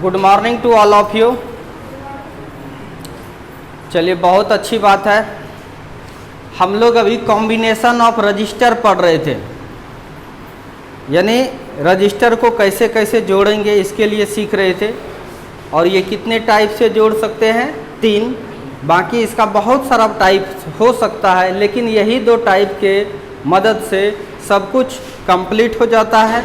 Good morning to all of you. चलिए, बहुत अच्छी बात है। हम लोग अभी कॉम्बिनेशन ऑफ रजिस्टर पढ़ रहे थे, यानी रजिस्टर को कैसे कैसे जोड़ेंगे इसके लिए सीख रहे थे। और ये कितने टाइप से जोड़ सकते हैं? 3। बाकी इसका बहुत सारा टाइप हो सकता है, लेकिन यही 2 टाइप के मदद से सब कुछ कंप्लीट हो जाता है।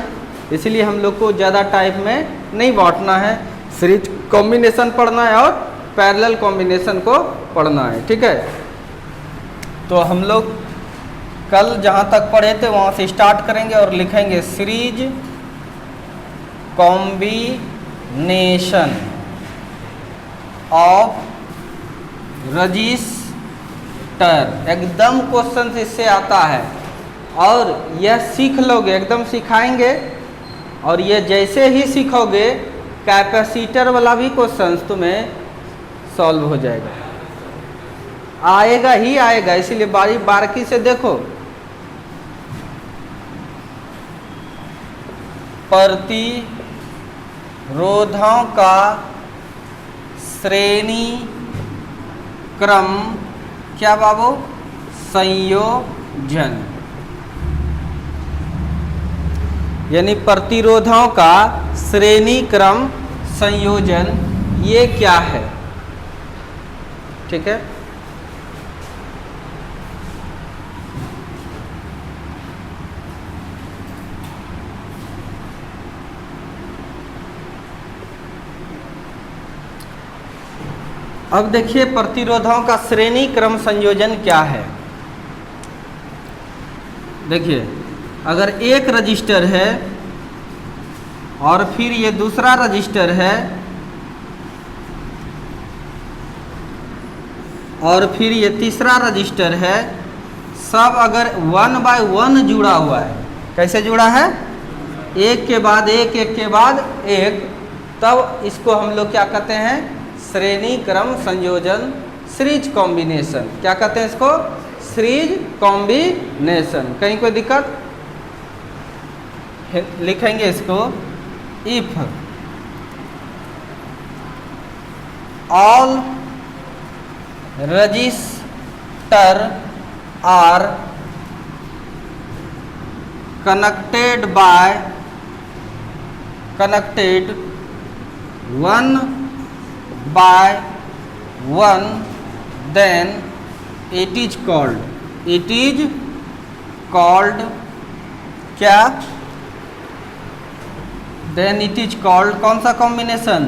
इसलिए हम लोग को ज़्यादा टाइप में नहीं बांटना है। सीरीज कॉम्बिनेशन पढ़ना है और पैरेलल कॉम्बिनेशन को पढ़ना है, ठीक है। तो हम लोग कल जहाँ तक पढ़े थे वहाँ से स्टार्ट करेंगे और लिखेंगे सीरीज कॉम्बिनेशन ऑफ रजिस्टर। एकदम क्वेश्चन इससे आता है और यह सीख लोगे, एकदम सिखाएंगे। और ये जैसे ही सीखोगे कैपेसिटर वाला भी क्वेश्चन तुम्हें सॉल्व हो जाएगा, आएगा ही आएगा। इसीलिए बारीकी से देखो। प्रतिरोधों का श्रेणी क्रम क्या बाबू? संयोजन। यानी प्रतिरोधों का श्रेणी क्रम संयोजन, ये क्या है? ठीक है। अब देखिए प्रतिरोधों का श्रेणी क्रम संयोजन क्या है। देखिए, अगर एक रजिस्टर है और फिर ये दूसरा रजिस्टर है और फिर ये तीसरा रजिस्टर है, सब अगर 1 by 1 जुड़ा हुआ है। कैसे जुड़ा है? एक के बाद एक, एक के बाद एक, तब इसको हम लोग क्या कहते हैं? श्रेणी क्रम संयोजन, सीरीज कॉम्बिनेशन। क्या कहते हैं इसको? Series combination. कहीं कोई दिक्कत? लिखेंगे इसको if all register are connected 1 by 1, then it is called क्या? Then it is called कौन सा कॉम्बिनेशन?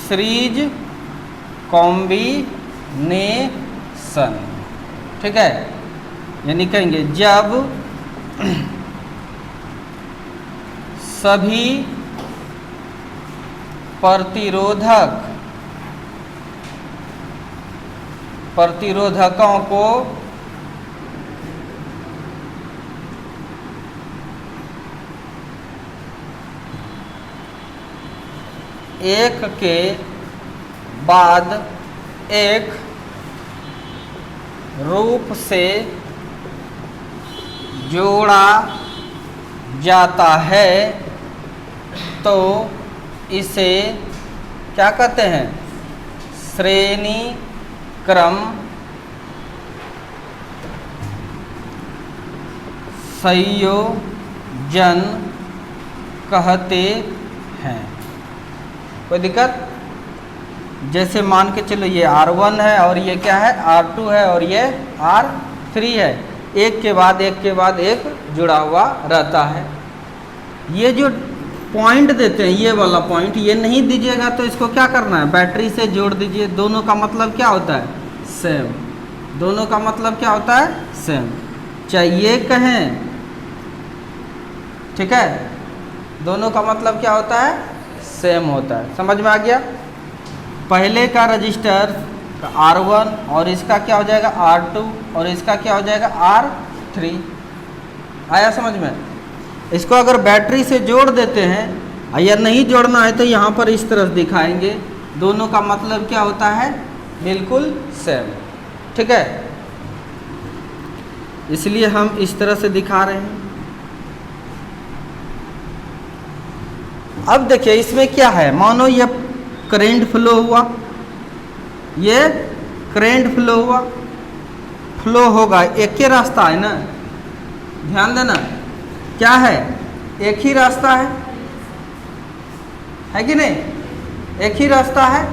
सीरीज कॉम्बिनेशन, ठीक है। यानी कहेंगे जब सभी प्रतिरोधकों को एक के बाद एक रूप से जोड़ा जाता है तो इसे क्या कहते हैं? श्रेणी क्रम संयोजन कहते हैं। कोई दिक्कत? जैसे मान के चलो ये R1 है और ये क्या है? R2 है और ये R3 है। एक के बाद एक के बाद एक जुड़ा हुआ रहता है। ये जो पॉइंट देते हैं, ये वाला पॉइंट, ये नहीं दीजिएगा तो इसको क्या करना है? बैटरी से जोड़ दीजिए। दोनों का मतलब क्या होता है? सेम। दोनों का मतलब क्या होता है? सेम। चाहे ये कहें, ठीक है, दोनों का मतलब क्या होता है? सेम होता है। समझ में आ गया? पहले का रजिस्टर R1 और इसका क्या हो जाएगा? R2 और इसका क्या हो जाएगा? R3। आया समझ में? इसको अगर बैटरी से जोड़ देते हैं या नहीं जोड़ना है तो यहाँ पर इस तरह दिखाएंगे। दोनों का मतलब क्या होता है? बिल्कुल सेम, ठीक है। इसलिए हम इस तरह से दिखा रहे हैं। अब देखिए इसमें क्या है, मानो ये करंट फ्लो हुआ, ये करंट फ्लो हुआ, फ्लो होगा, एक ही रास्ता है ना, ध्यान देना, क्या है, एक ही रास्ता है कि नहीं, एक ही रास्ता है,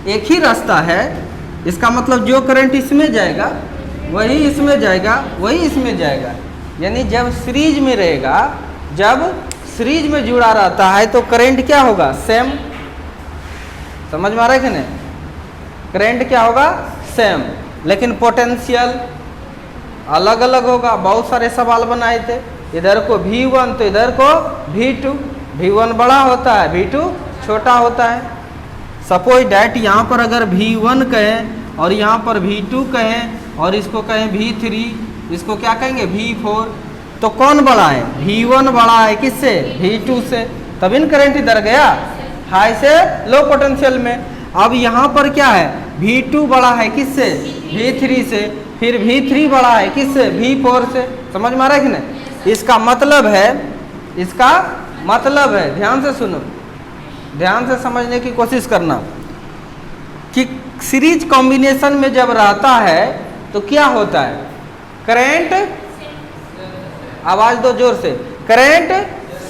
एक ही रास्ता है, इसका मतलब जो करंट इसमें जाएगा वही इसमें जाएगा, वही इसमें जाएगा। यानी जब सीरीज में रहेगा, जब सीरीज में जुड़ा रहता है तो करंट क्या होगा, सेम। समझ में आ रहा है कि नहीं, करंट क्या होगा, सेम, लेकिन पोटेंशियल अलग अलग होगा। बहुत सारे सवाल बनाए थे, इधर को V1 तो इधर को V2, V1 बड़ा होता है, V2 छोटा होता है। सपोज डैट यहाँ पर अगर V1 कहें और यहाँ पर V2 कहें और इसको कहें V3, इसको क्या कहेंगे V4, तो कौन बड़ा है, V1 बड़ा है किससे, V2 से, तब इन करंट इधर गया हाई से लो पोटेंशियल में। अब यहाँ पर क्या है, V2 बड़ा है किससे, V3 से, फिर V3 बड़ा है किससे, V4 से। समझ में आ रहा है कि नहीं, इसका मतलब है, ध्यान से सुनो, ध्यान से समझने की कोशिश करना कि सीरीज कॉम्बिनेशन में जब रहता है तो क्या होता है, करंट, आवाज दो जोर से, करंट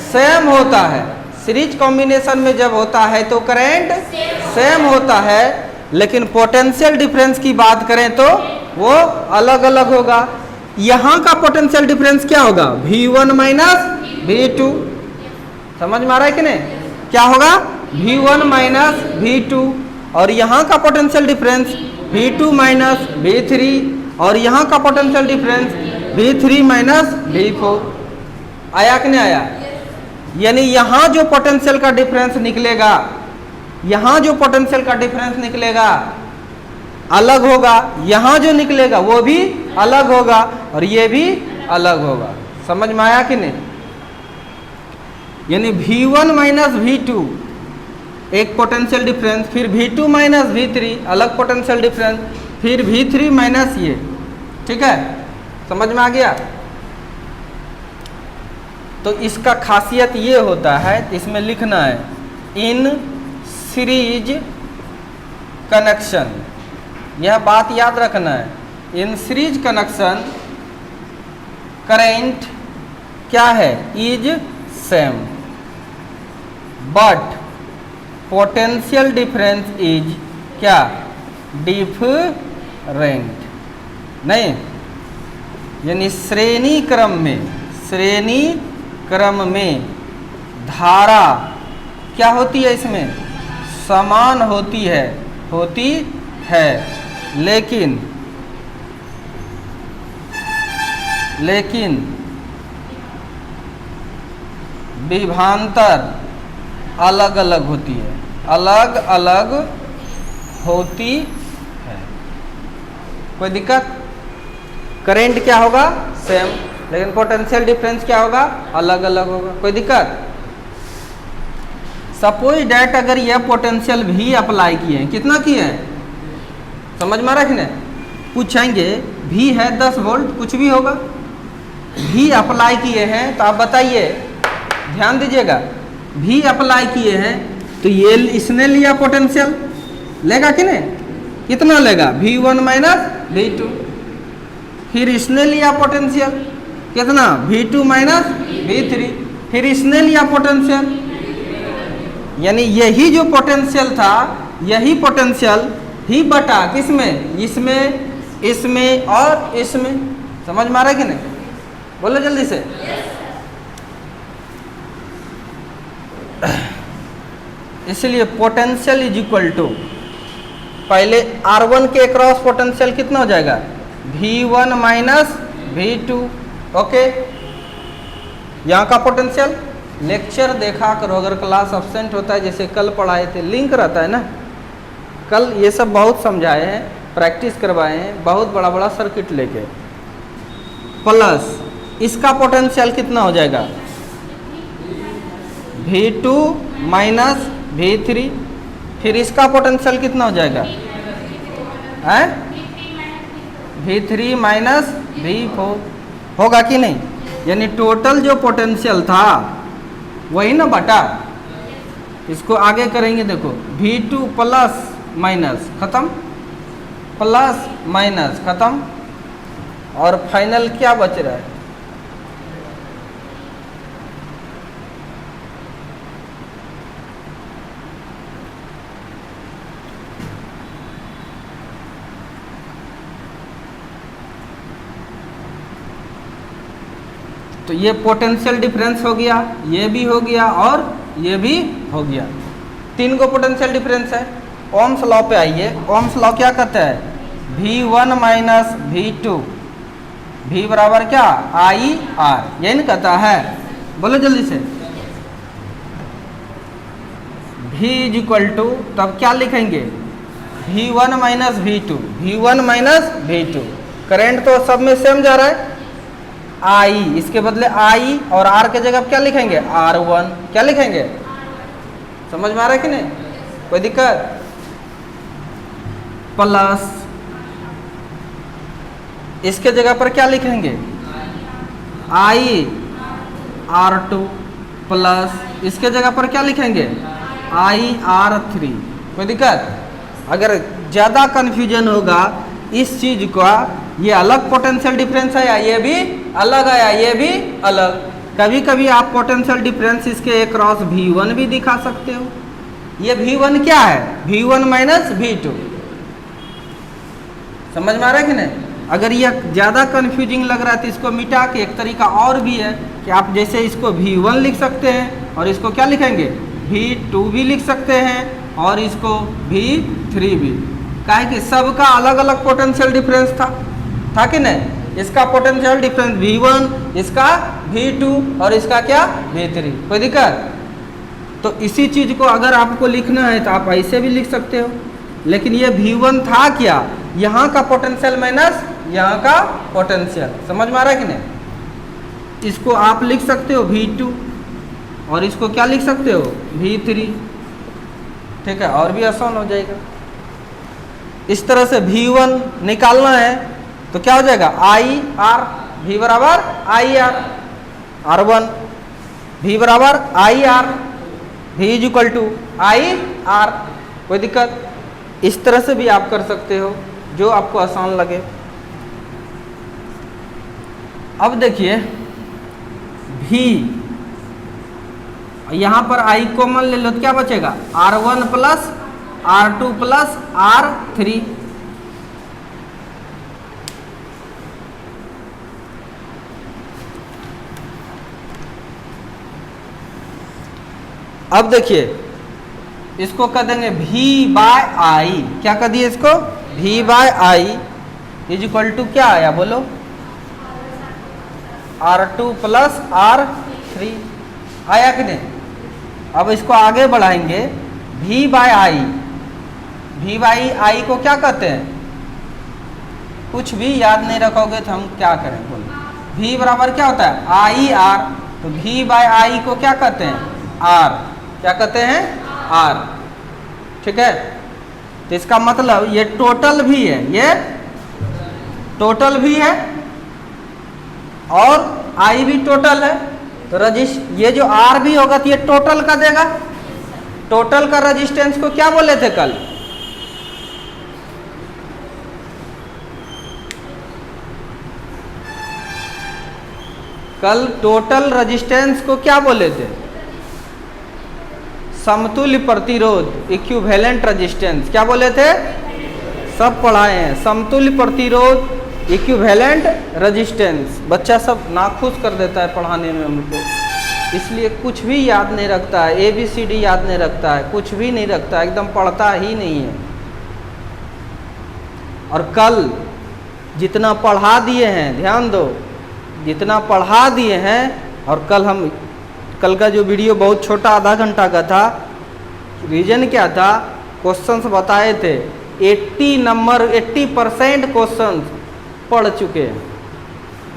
सेम होता है। सीरीज कॉम्बिनेशन में जब होता है तो करंट सेम होता है, लेकिन पोटेंशियल डिफरेंस की बात करें तो वो अलग अलग होगा। यहाँ का पोटेंशियल डिफरेंस क्या होगा, V1 माइनस V2। समझ में आ रहा है कि नहीं, क्या होगा, V1 माइनस V2, और यहाँ का potential difference V2 minus V3, और यहाँ का potential difference V3 minus V4। आया कि नहीं आया, यानी यहाँ जो पोटेंशियल का डिफरेंस निकलेगा, यहाँ जो पोटेंशियल का डिफरेंस निकलेगा अलग होगा, यहाँ जो निकलेगा वो भी अलग होगा, और ये भी अलग होगा। समझ में आया कि नहीं, यानी V1 माइनस V2 एक पोटेंशियल डिफरेंस, फिर V2 माइनस V3 अलग पोटेंशियल डिफरेंस, फिर V3 माइनस ये, ठीक है, समझ में आ गया। तो इसका खासियत ये होता है, इसमें लिखना है इन सीरीज कनेक्शन, यह बात याद रखना है, इन सीरीज कनेक्शन करंट क्या है, is same, but potential difference is क्या, डिफरेंट। नहीं, यानी श्रेणी क्रम में धारा क्या होती है, इसमें समान होती है, लेकिन विभवांतर अलग अलग होती है, कोई दिक्कत, करंट क्या होगा, सेम, लेकिन पोटेंशियल डिफरेंस क्या होगा, अलग अलग होगा, कोई दिक्कत। सपोज डैट अगर यह पोटेंशियल भी अप्लाई किए हैं, कितना किए हैं, समझ में रखने, पूछेंगे भी है 10 वोल्ट, कुछ भी होगा, भी अप्लाई किए हैं, तो आप बताइए, ध्यान दीजिएगा, भी अप्लाई किए हैं तो ये इसने लिया पोटेंशियल, लेगा कि नहीं, कितना लेगा, V1 माइनस V2, फिर इसने लिया पोटेंशियल कितना, V2 माइनस V3, फिर इसने लिया पोटेंशियल, यानी यही जो पोटेंशियल था, यही पोटेंशियल ही बटा किसमें, इसमें और इसमें। समझ में आ रहा है कि नहीं, बोलो जल्दी से। इसलिए पोटेंशियल इज इक्वल टू, पहले R1 के क्रॉस पोटेंशियल कितना हो जाएगा, V1 माइनस V2, ओके। यहाँ का पोटेंशियल, लेक्चर देखा करो, अगर क्लास अब्सेंट होता है, जैसे कल पढ़ाए थे, लिंक रहता है ना, कल ये सब बहुत समझाए हैं, प्रैक्टिस करवाए हैं, बहुत बड़ा बड़ा सर्किट लेके, प्लस इसका पोटेंशियल कितना हो जाएगा, V2 माइनस V3, फिर इसका पोटेंशियल कितना हो जाएगा, है V3 माइनस V4, होगा कि नहीं, यानी टोटल जो पोटेंशियल था वही ना बटा, इसको आगे करेंगे, देखो V2 प्लस माइनस खत्म, प्लस माइनस खत्म, और फाइनल क्या बच रहा है? तो ये पोटेंशियल डिफरेंस हो गया, ये भी हो गया और ये भी हो गया। तीन को पोटेंशियल डिफरेंस है। ओम्स लॉ पे आइए। ओम्स लॉ क्या कहता है? V1 माइनस V2, V बराबर क्या? IR, यही नहीं कहता है? बोलो जल्दी से। V इज इक्वल टू, तब क्या लिखेंगे? V1 minus V2, V1 minus V2। Current तो सब में सेम जा रहा है, I, इसके बदले I और R के जगह क्या लिखेंगे? R1। क्या लिखेंगे? समझ में आ रहा है कि नहीं? कोई दिक्कत? प्लस इसके जगह पर क्या लिखेंगे? I R2 प्लस इसके जगह पर क्या लिखेंगे? I R3। कोई दिक्कत? अगर ज़्यादा कन्फ्यूजन होगा इस चीज का, ये अलग पोटेंशियल डिफरेंस है या ये भी अलग है या ये भी अलग। कभी कभी आप पोटेंशियल डिफरेंस इसके अक्रॉस V1 भी दिखा सकते हो। ये V1 क्या है? V1 minus V2। समझ में आ रहा है कि नहीं? अगर यह ज़्यादा कन्फ्यूजिंग लग रहा है तो इसको मिटा के एक तरीका और भी है कि आप जैसे इसको V1 लिख सकते हैं और इसको क्या लिखेंगे? V2 भी लिख सकते हैं और इसको V3 भी। काहे कि सबका अलग अलग पोटेंशियल डिफरेंस था कि नहीं? इसका पोटेंशियल डिफरेंस V1, इसका V2 और इसका क्या? V3। कोई दिक्कत? तो इसी चीज को अगर आपको लिखना है तो आप ऐसे भी लिख सकते हो, लेकिन ये V1 था क्या? यहाँ का पोटेंशियल माइनस यहाँ का पोटेंशियल। समझ में आ रहा है कि नहीं? इसको आप लिख सकते हो V2 और इसको क्या लिख सकते हो? V3। ठीक है, और भी आसान हो जाएगा। इस तरह से V1 निकालना है तो क्या हो जाएगा? IR, V बराबर IR, R1, V बराबर IR, V is equal to IR। कोई दिक्कत? इस तरह से भी आप कर सकते हो, जो आपको आसान लगे। अब देखिए V, यहाँ पर I कॉमन ले लो तो क्या बचेगा? R1 plus R2 plus R3। अब देखिए इसको कह देंगे V बाय I। क्या कह दिए इसको? V by I is equal to क्या आया बोलो? R2 प्लस R3 आया कि नहीं? अब इसको आगे बढ़ाएंगे। V by I, V by I को क्या कहते हैं? कुछ भी याद नहीं रखोगे तो हम क्या करें बोलो? V बराबर क्या होता है? IR। तो V बाय I को क्या कहते हैं? R। क्या कहते हैं? R। ठीक है, तो इसका मतलब ये टोटल भी है, ये टोटल भी है और I भी टोटल है। तो ये जो R भी होगा तो ये टोटल का देगा। टोटल का रेजिस्टेंस को क्या बोले थे कल? कल टोटल रेजिस्टेंस को क्या बोले थे? समतुल्य प्रतिरोध, इक्विवेलेंट रेजिस्टेंस। क्या बोले थे? सब पढ़ाए हैं। समतुल्य प्रतिरोध, इक्विवेलेंट रेजिस्टेंस। बच्चा सब नाखुश कर देता है पढ़ाने में हमको, इसलिए कुछ भी याद नहीं रखता है, ABCD याद नहीं रखता है, कुछ भी नहीं रखता है, एकदम पढ़ता ही नहीं है। और कल जितना पढ़ा दिए हैं, ध्यान दो, जितना पढ़ा दिए हैं, और कल का जो वीडियो बहुत छोटा आधा घंटा का था, रीजन क्या था? क्वेश्चंस बताए थे। 80% क्वेश्चंस पढ़ चुके हैं।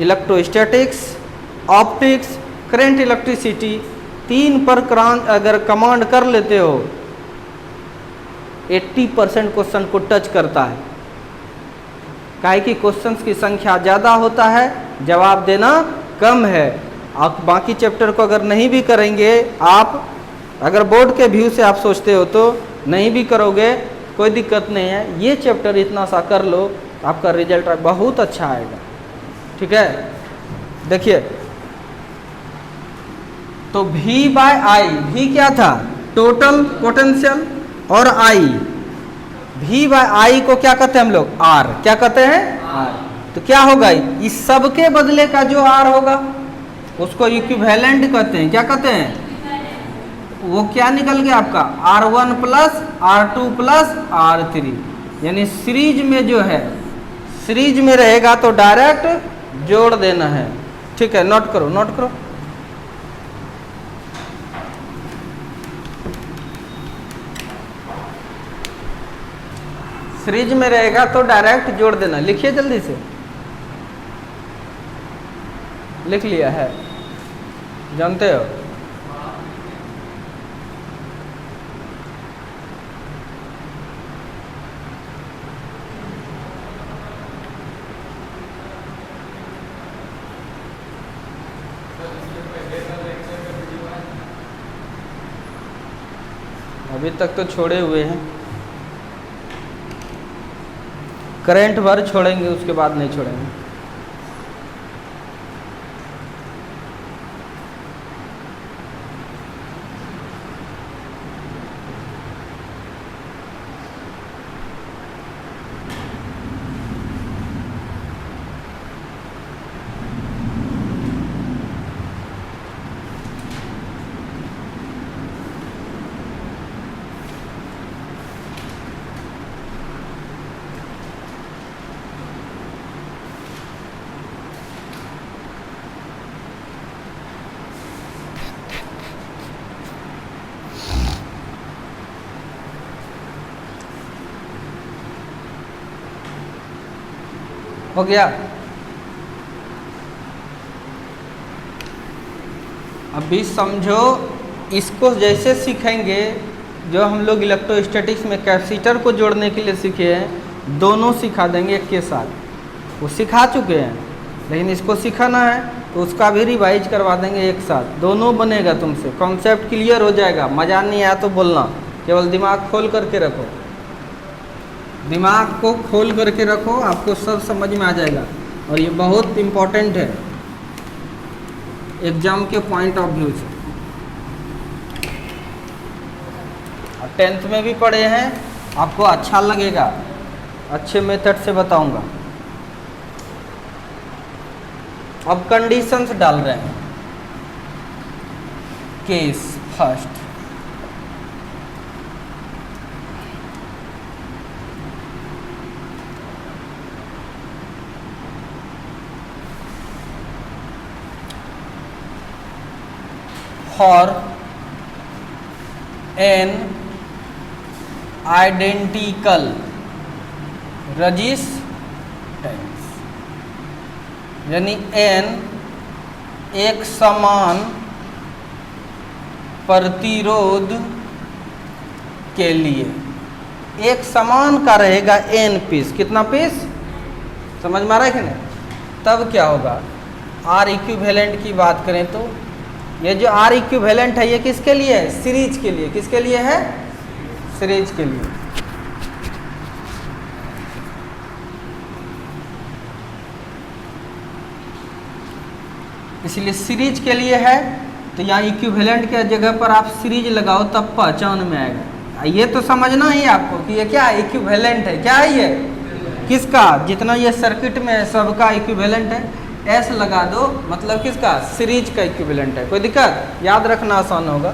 इलेक्ट्रोस्टैटिक्स, ऑप्टिक्स, करंट इलेक्ट्रिसिटी, 3 पर अगर कमांड कर लेते हो 80% क्वेश्चन को टच करता है। काहे कि क्वेश्चंस की संख्या ज़्यादा होता है, जवाब देना कम है। आप बाकी चैप्टर को अगर नहीं भी करेंगे आप अगर बोर्ड के व्यू से आप सोचते हो तो नहीं भी करोगे कोई दिक्कत नहीं है, ये चैप्टर इतना सा कर लो, आपका रिजल्ट बहुत अच्छा आएगा। ठीक है, देखिए तो V बाय आई, V क्या था? टोटल पोटेंशियल, और I, V बाय आई को क्या कहते हैं हम लोग? R। क्या कहते हैं? R। तो क्या होगा, इस सब के बदले का जो R होगा उसको इक्विवेलेंट कहते हैं। क्या कहते हैं? वो क्या निकल गया आपका? R1 plus R2 plus R3, यानी सीरीज में जो है, सीरीज में रहेगा तो डायरेक्ट जोड़ देना है। ठीक है, नोट करो, नोट करो। सीरीज में रहेगा तो डायरेक्ट जोड़ देना। लिखिए जल्दी से, लिख लिया है, जानते हो? अभी तक तो छोड़े हुए हैं, करंट भर छोड़ेंगे, उसके बाद नहीं छोड़ेंगे। हो गया? अभी समझो, इसको जैसे सीखेंगे जो हम लोग इलेक्ट्रोस्टैटिक्स में कैपेसिटर को जोड़ने के लिए सीखे हैं, दोनों सिखा देंगे एक के साथ। वो सिखा चुके हैं, लेकिन इसको सिखाना है तो उसका भी रिवाइज करवा देंगे एक साथ, दोनों बनेगा तुमसे। कॉन्सेप्ट क्लियर हो जाएगा। मज़ा नहीं आया तो बोलना, केवल दिमाग खोल करके रखो, दिमाग को खोल करके रखो, आपको सब समझ में आ जाएगा। और ये बहुत इम्पोर्टेंट है एग्जाम के पॉइंट ऑफ व्यू से। 10th में भी पढ़े हैं, आपको अच्छा लगेगा, अच्छे मेथड से बताऊंगा। अब कंडीशंस डाल रहे हैं। Case first, for an identical resistance, यानी n एक समान प्रतिरोध के लिए, एक समान का रहेगा n पीस। कितना पीस? समझ में आ रहा है कि नहीं? तब क्या होगा, R इक्विवेलेंट की बात करें तो ये जो R इक्विवेलेंट है ये किसके लिए है? सीरीज के लिए। किसके लिए है? सीरीज के लिए। इसलिए सीरीज के लिए है, तो यहाँ इक्विवेलेंट के जगह पर आप सीरीज लगाओ तब पहचान में आएगा। ये तो समझना ही आपको कि ये क्या है? इक्विवेलेंट है। क्या है ये? किसका? जितना ये सर्किट में है सबका इक्विवेलेंट है। S लगा दो, मतलब किसका? सीरीज का इक्विवेलेंट है। कोई दिक्कत? याद रखना आसान होगा।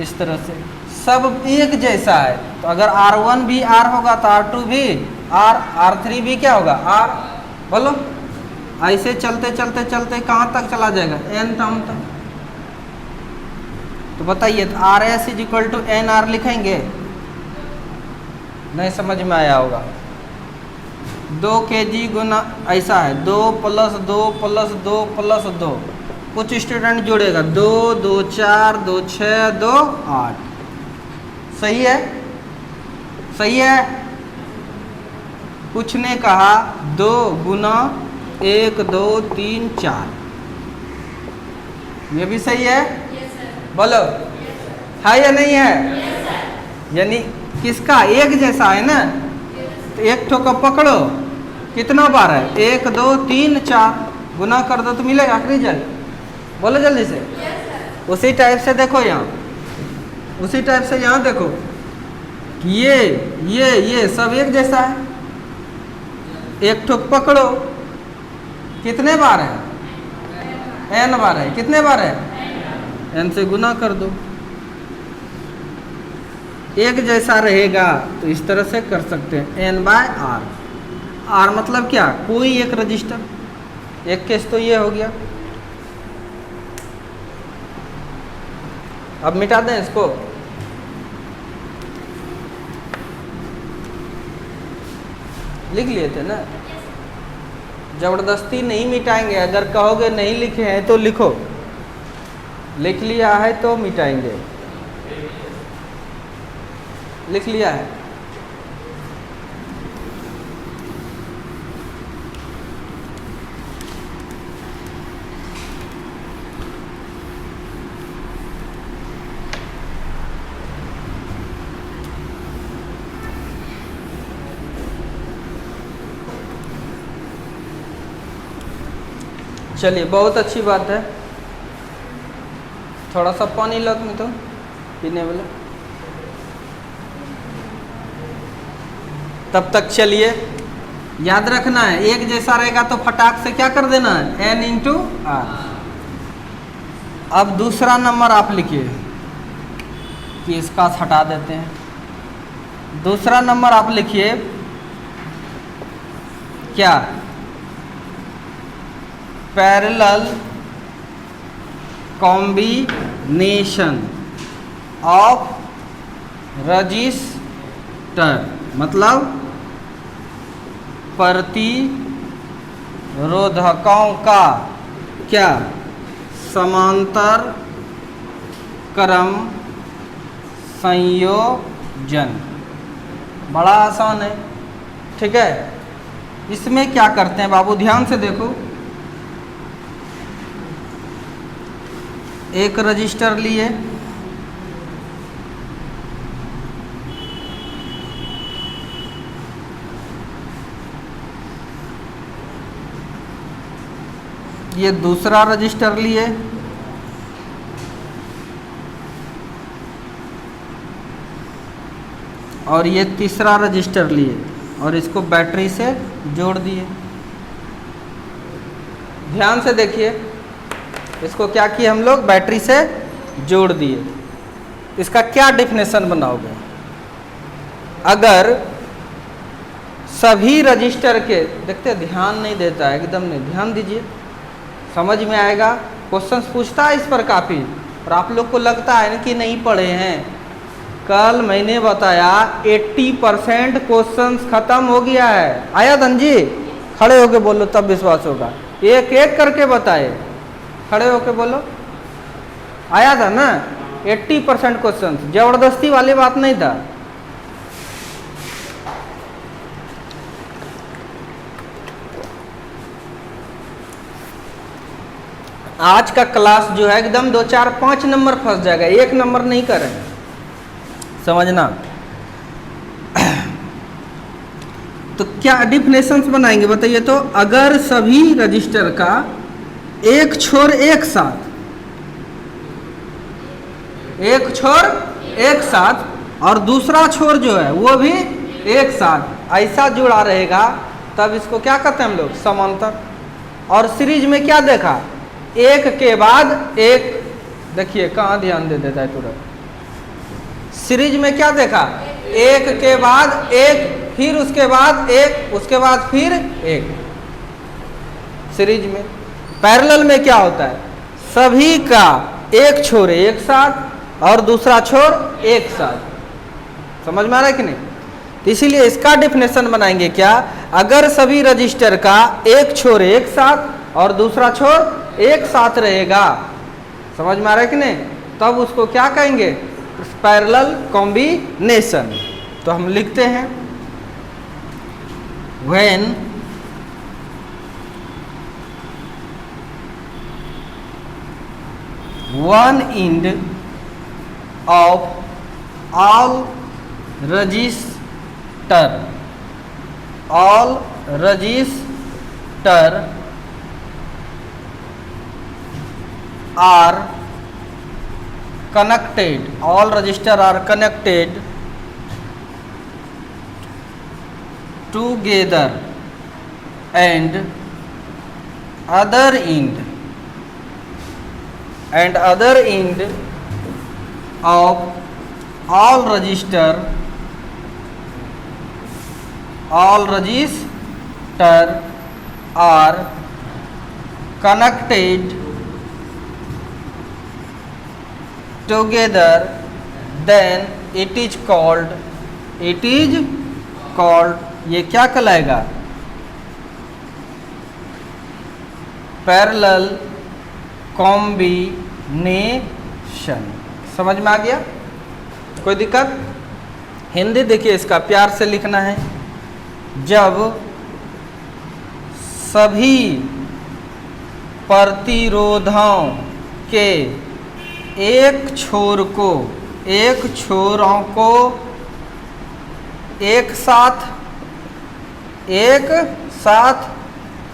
इस तरह से सब एक जैसा है, तो अगर R1 भी R होगा तो R2 भी R, R3 भी क्या होगा? R। बोलो, ऐसे चलते चलते चलते कहाँ तक चला जाएगा? n टर्म तक। तो बताइए, तो RS = NR लिखेंगे? नहीं समझ में आया होगा। 2 kg गुना ऐसा है, 2 + 2 + 2 + 2। कुछ स्टूडेंट जोड़ेगा 2 2 4 2 6 2 8। सही है? सही है? कुछ ने कहा 2 गुना 1 2 3 4। ये भी सही है? बोलो, है या नहीं है? यानी किसका एक जैसा है ना, तो एक ठो को पकड़ो, कितना बार है? 1 2 3 4, गुना कर दो तो मिलेगा रिजल्ट। बोलो जल्दी से। उसी टाइप से देखो यहाँ, उसी टाइप से यहाँ देखो कि ये सब एक जैसा है। एक ठोक पकड़ो, कितने बार है? n बार है। कितने बार है? n से गुना कर दो। एक जैसा रहेगा तो इस तरह से कर सकते हैं, n/r। r मतलब क्या? कोई एक रजिस्टर। एक केस तो ये हो गया। अब मिटा दें इसको। लिख लिए थे ना, जबरदस्ती नहीं मिटाएंगे। अगर कहोगे नहीं लिखे हैं तो लिखो, लिख लिया है तो मिटाएंगे। लिख लिया है। चलिए, बहुत अच्छी बात है। थोड़ा सा पानी लो में तो पीने वाला। तब तक चलिए, याद रखना है एक जैसा रहेगा तो फटाक से क्या कर देना है, n/r। अब दूसरा नंबर आप लिखिए कि इसका हटा देते हैं। दूसरा नंबर आप लिखिए क्या? पैरेलल कॉम्बिनेशन ऑफ रजिस्टर, मतलब प्रतिरोधकों का क्या? समांतर क्रम संयोजन। बड़ा आसान है, ठीक है। इसमें क्या करते हैं बाबू, ध्यान से देखो। एक रजिस्टर लिए, ये दूसरा रजिस्टर लिए, और ये तीसरा रजिस्टर लिए, और इसको बैटरी से जोड़ दिए। ध्यान से देखिए, इसको क्या किए हम लोग, बैटरी से जोड़ दिए। इसका क्या डेफिनेशन बनाओगे? अगर सभी रजिस्टर के, देखते ध्यान नहीं देता है, एकदम नहीं, ध्यान दीजिए, समझ में आएगा। क्वेश्चंस पूछता है इस पर काफ़ी, और आप लोग को लगता है ना कि नहीं पढ़े हैं। कल मैंने बताया 80% क्वेश्चंस खत्म हो गया है। आया धनजी? खड़े होके बोलो तब विश्वास होगा। एक एक करके बताए, खड़े होके बोलो। आया था ना 80% क्वेश्चन, जबरदस्ती वाली बात नहीं था। आज का क्लास जो है एकदम 2 4 5 नंबर फंस जाएगा, 1 नंबर नहीं करेंगे, समझना। तो क्या डेफिनेशंस बनाएंगे बताइए तो। अगर सभी रजिस्टर का एक छोर एक साथ, एक छोर एक साथ, और दूसरा छोर जो है वो भी एक साथ ऐसा जुड़ा रहेगा, तब इसको क्या कहते हैं हम लोग, समांतर। और सीरीज में क्या देखा, एक के बाद एक। देखिए कहाँ ध्यान दे देता है तुरंत। सीरीज में क्या देखा, एक के बाद एक, फिर उसके बाद एक, उसके बाद फिर एक, सीरीज में। पैरेलल में क्या होता है, सभी का एक छोर एक साथ और दूसरा छोर एक साथ। समझ में आ रहा है कि नहीं? तो इसीलिए इसका डेफिनेशन बनाएंगे क्या, अगर सभी रजिस्टर का एक छोर एक साथ और दूसरा छोर एक साथ रहेगा, समझ में आ रहा है कि नहीं, तब उसको क्या कहेंगे, पैरेलल कॉम्बिनेशन। तो हम लिखते हैं when one end of all register are connected, all register are connected together and other end of all register are connected together, then it is called ये क्या कहलाएगा? Parallel combination. समझ में आ गया? कोई दिक्कत? हिंदी देखिए, इसका प्यार से लिखना है। जब सभी प्रतिरोधों के एक छोरों को एक साथ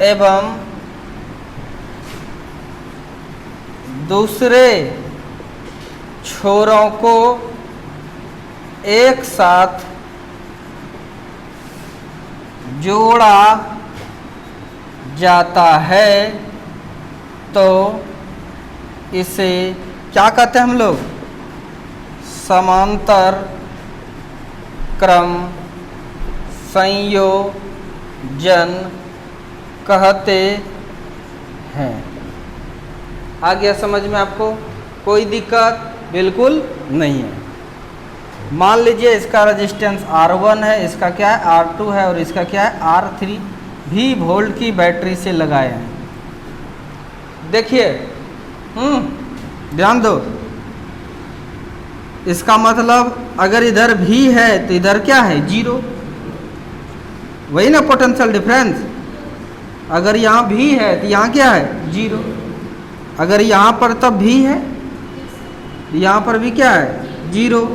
एवं दूसरे छोरों को एक साथ जोड़ा जाता है तो इसे क्या कहते हैं हम लोग? समांतर क्रम संयोजन कहते हैं। आ गया समझ में आपको? कोई दिक्कत बिल्कुल नहीं है। मान लीजिए इसका रेजिस्टेंस R1 है, इसका क्या है R2 है, और इसका क्या है R3 भी वोल्ट की बैटरी से लगाए हैं। देखिए ध्यान दो, इसका मतलब अगर इधर भी है तो इधर क्या है? 0। वही ना पोटेंशियल डिफरेंस। अगर यहाँ भी है तो यहाँ क्या है? 0। अगर यहाँ पर तब भी है, यहाँ पर भी क्या है? 0।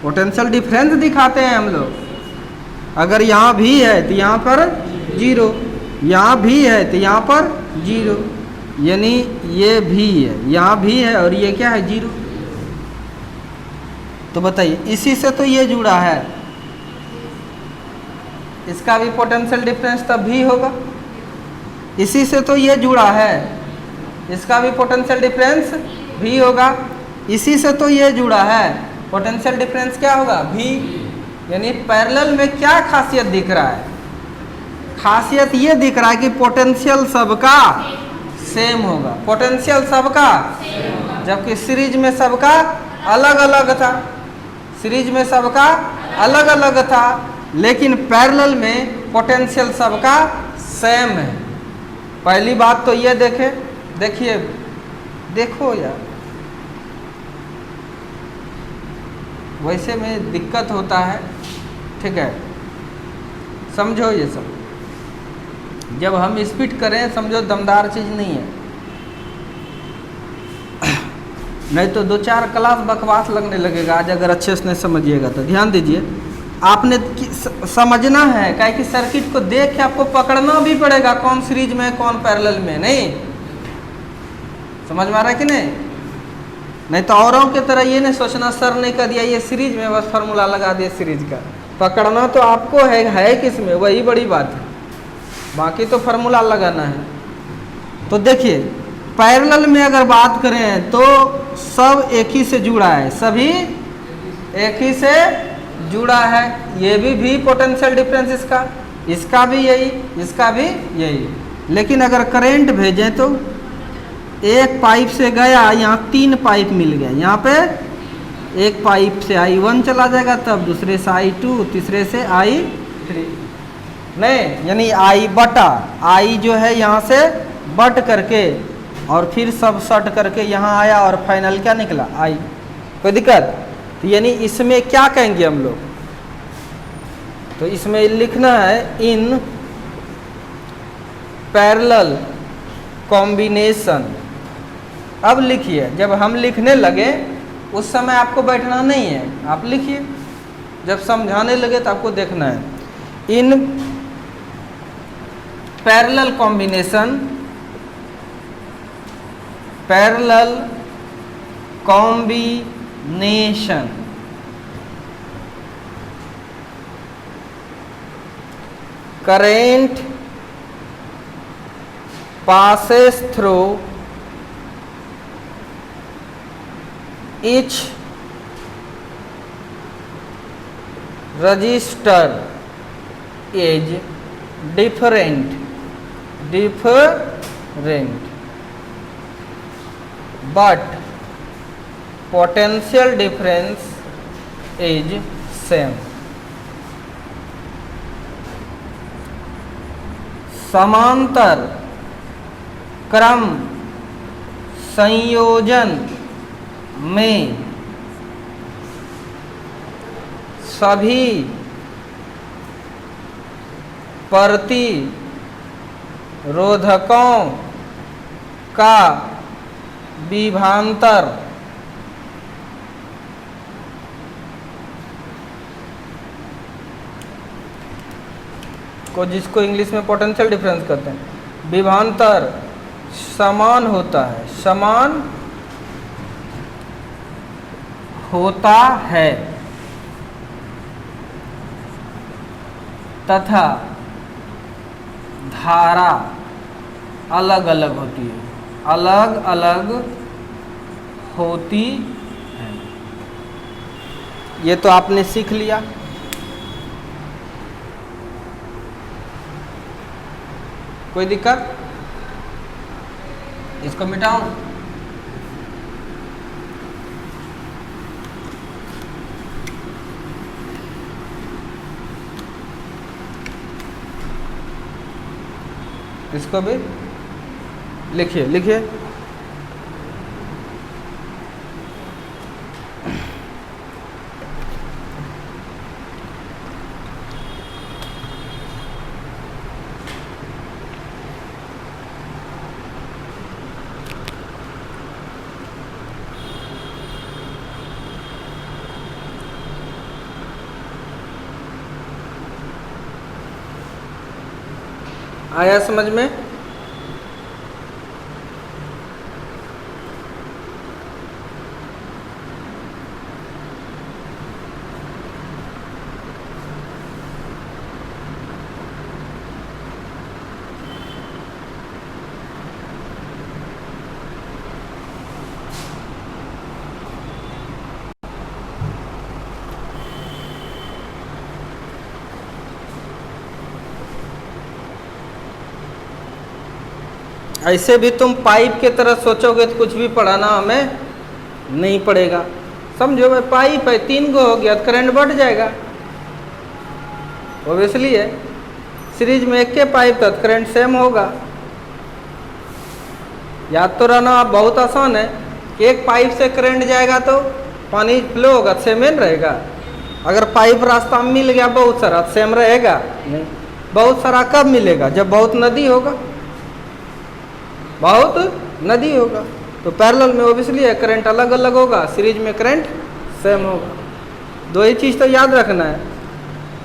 पोटेंशियल डिफरेंस दिखाते हैं हम लोग। अगर यहाँ भी है तो यहाँ पर 0, यहाँ भी है तो यहाँ पर 0, यानी ये भी है, यहाँ भी है और ये क्या है? 0। तो बताइए, इसी से तो ये जुड़ा है, इसका भी पोटेंशियल डिफरेंस तब भी होगा। इसी से तो ये जुड़ा है, इसका भी पोटेंशियल डिफरेंस भी होगा। इसी से तो ये जुड़ा है, पोटेंशियल डिफरेंस क्या होगा? भी। यानी पैरेलल में क्या खासियत दिख रहा है? खासियत ये दिख रहा है कि पोटेंशियल सबका सेम होगा। पोटेंशियल सबका, जबकि सीरीज में सबका अलग अलग था। सीरीज में सबका अलग अलग था, लेकिन पैरेलल में पोटेंशियल सबका सेम है। पहली बात तो ये देखिए देखो यार, वैसे में दिक्कत होता है, ठीक है? समझो ये सब, जब हम स्पीड करें समझो दमदार चीज़ नहीं है, नहीं तो 2-4 क्लास बकवास लगने लगेगा। आज अगर अच्छे से नहीं समझिएगा तो ध्यान दीजिए, आपने समझना है, क्या कि सर्किट को देख के आपको पकड़ना भी पड़ेगा कौन सीरीज में कौन पैरेलल में। नहीं समझ में आ रहा है कि नहीं तो औरों की तरह ये नहीं सोचना सर ने कह दिया ये सीरीज में, बस फार्मूला लगा दिया सीरीज का। पकड़ना तो आपको है किस में, वही बड़ी बात है, बाकी तो फार्मूला लगाना है। तो देखिए पैरेलल में अगर बात करें तो सब एक ही से जुड़ा है, सभी एक ही से जुड़ा है। ये भी पोटेंशियल डिफरेंस इसका भी यही, इसका भी यही। लेकिन अगर करंट भेजें तो एक पाइप से गया, यहाँ 3 पाइप मिल गए। यहाँ पे एक पाइप से I1 चला जाएगा, तब दूसरे से I2, तीसरे से I3, नहीं यानी I जो है यहाँ से बट करके और फिर सब सट करके यहाँ आया और फाइनल क्या निकला? I। कोई दिक्कत? तो यानी इसमें क्या कहेंगे हम लोग? तो इसमें लिखना है इन पैरेलल कॉम्बिनेशन। अब लिखिए, जब हम लिखने लगे उस समय आपको बैठना नहीं है, आप लिखिए, जब समझाने लगे तो आपको देखना है। In parallel combination, parallel combination current passes through each resistor is different but potential difference is same। समांतर क्रम संयोजन में सभी प्रतिरोधकों का विभवांतर को, जिसको इंग्लिश में पोटेंशियल डिफरेंस कहते हैं, विभवांतर समान होता है, समान होता है तथा धारा अलग अलग होती है, अलग अलग होती है। ये तो आपने सीख लिया। कोई दिक्कत? इसको मिटाऊं? इसको भी लिखिए, लिखिए। आया समझ में? ऐसे भी तुम पाइप की तरह सोचोगे तो कुछ भी पढ़ाना हमें नहीं पड़ेगा। समझो भाई, पाइप है, 3 गो हो गया तो करंट बढ़ जाएगा, ऑब्वियसली है। सीरीज में एक के पाइप था तो करंट सेम होगा। याद तो रहना, आप बहुत आसान है कि एक पाइप से करंट जाएगा तो पानी फ्लो होगा, सेम ही रहेगा। अगर पाइप रास्ता में मिल गया बहुत सारा, सेम रहेगा नहीं। बहुत सारा कब मिलेगा? जब बहुत नदी होगा, बहुत नदी होगा। तो पैरेलल में ऑब्वियसली है, करंट अलग अलग होगा, सीरीज में करंट सेम होगा। दो ही चीज़ तो याद रखना है।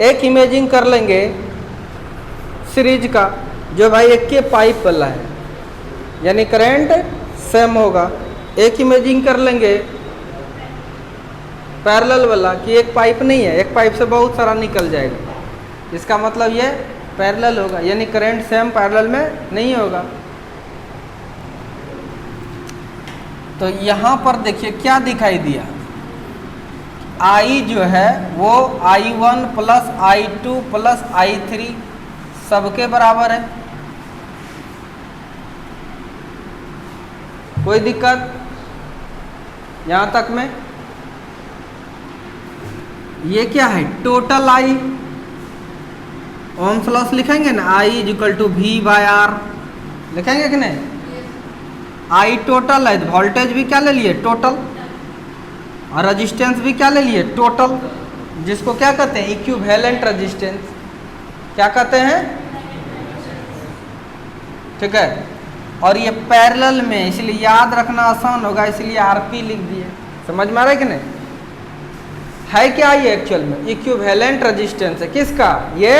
एक इमेजिंग कर लेंगे सीरीज का, जो भाई एक के पाइप वाला है, यानी करंट सेम होगा। एक इमेजिंग कर लेंगे पैरेलल वाला कि एक पाइप नहीं है, एक पाइप से बहुत सारा निकल जाएगा। इसका मतलब ये पैरेलल होगा, यानी करंट सेम पैरेलल में नहीं होगा। तो यहाँ पर देखिए क्या दिखाई दिया, I जो है वो I1 plus I2 plus I3 सबके बराबर है। कोई दिक्कत यहाँ तक में? ये क्या है? टोटल I, ओम्स लॉस लिखेंगे ना, I is equal to V/R लिखेंगे कि नहीं? I टोटल है, वोल्टेज भी क्या ले लिए? टोटल। और रेजिस्टेंस भी क्या ले लिए? टोटल, जिसको क्या कहते हैं? Equivalent resistance. क्या कहते हैं? ठीक है। और ये पैरेलल में, इसलिए याद रखना आसान होगा, इसलिए आरपी लिख दिए। समझ में आ रहा है कि नहीं? है क्या ये एक्चुअल में इक्विवेलेंट रेजिस्टेंस है। किसका? ये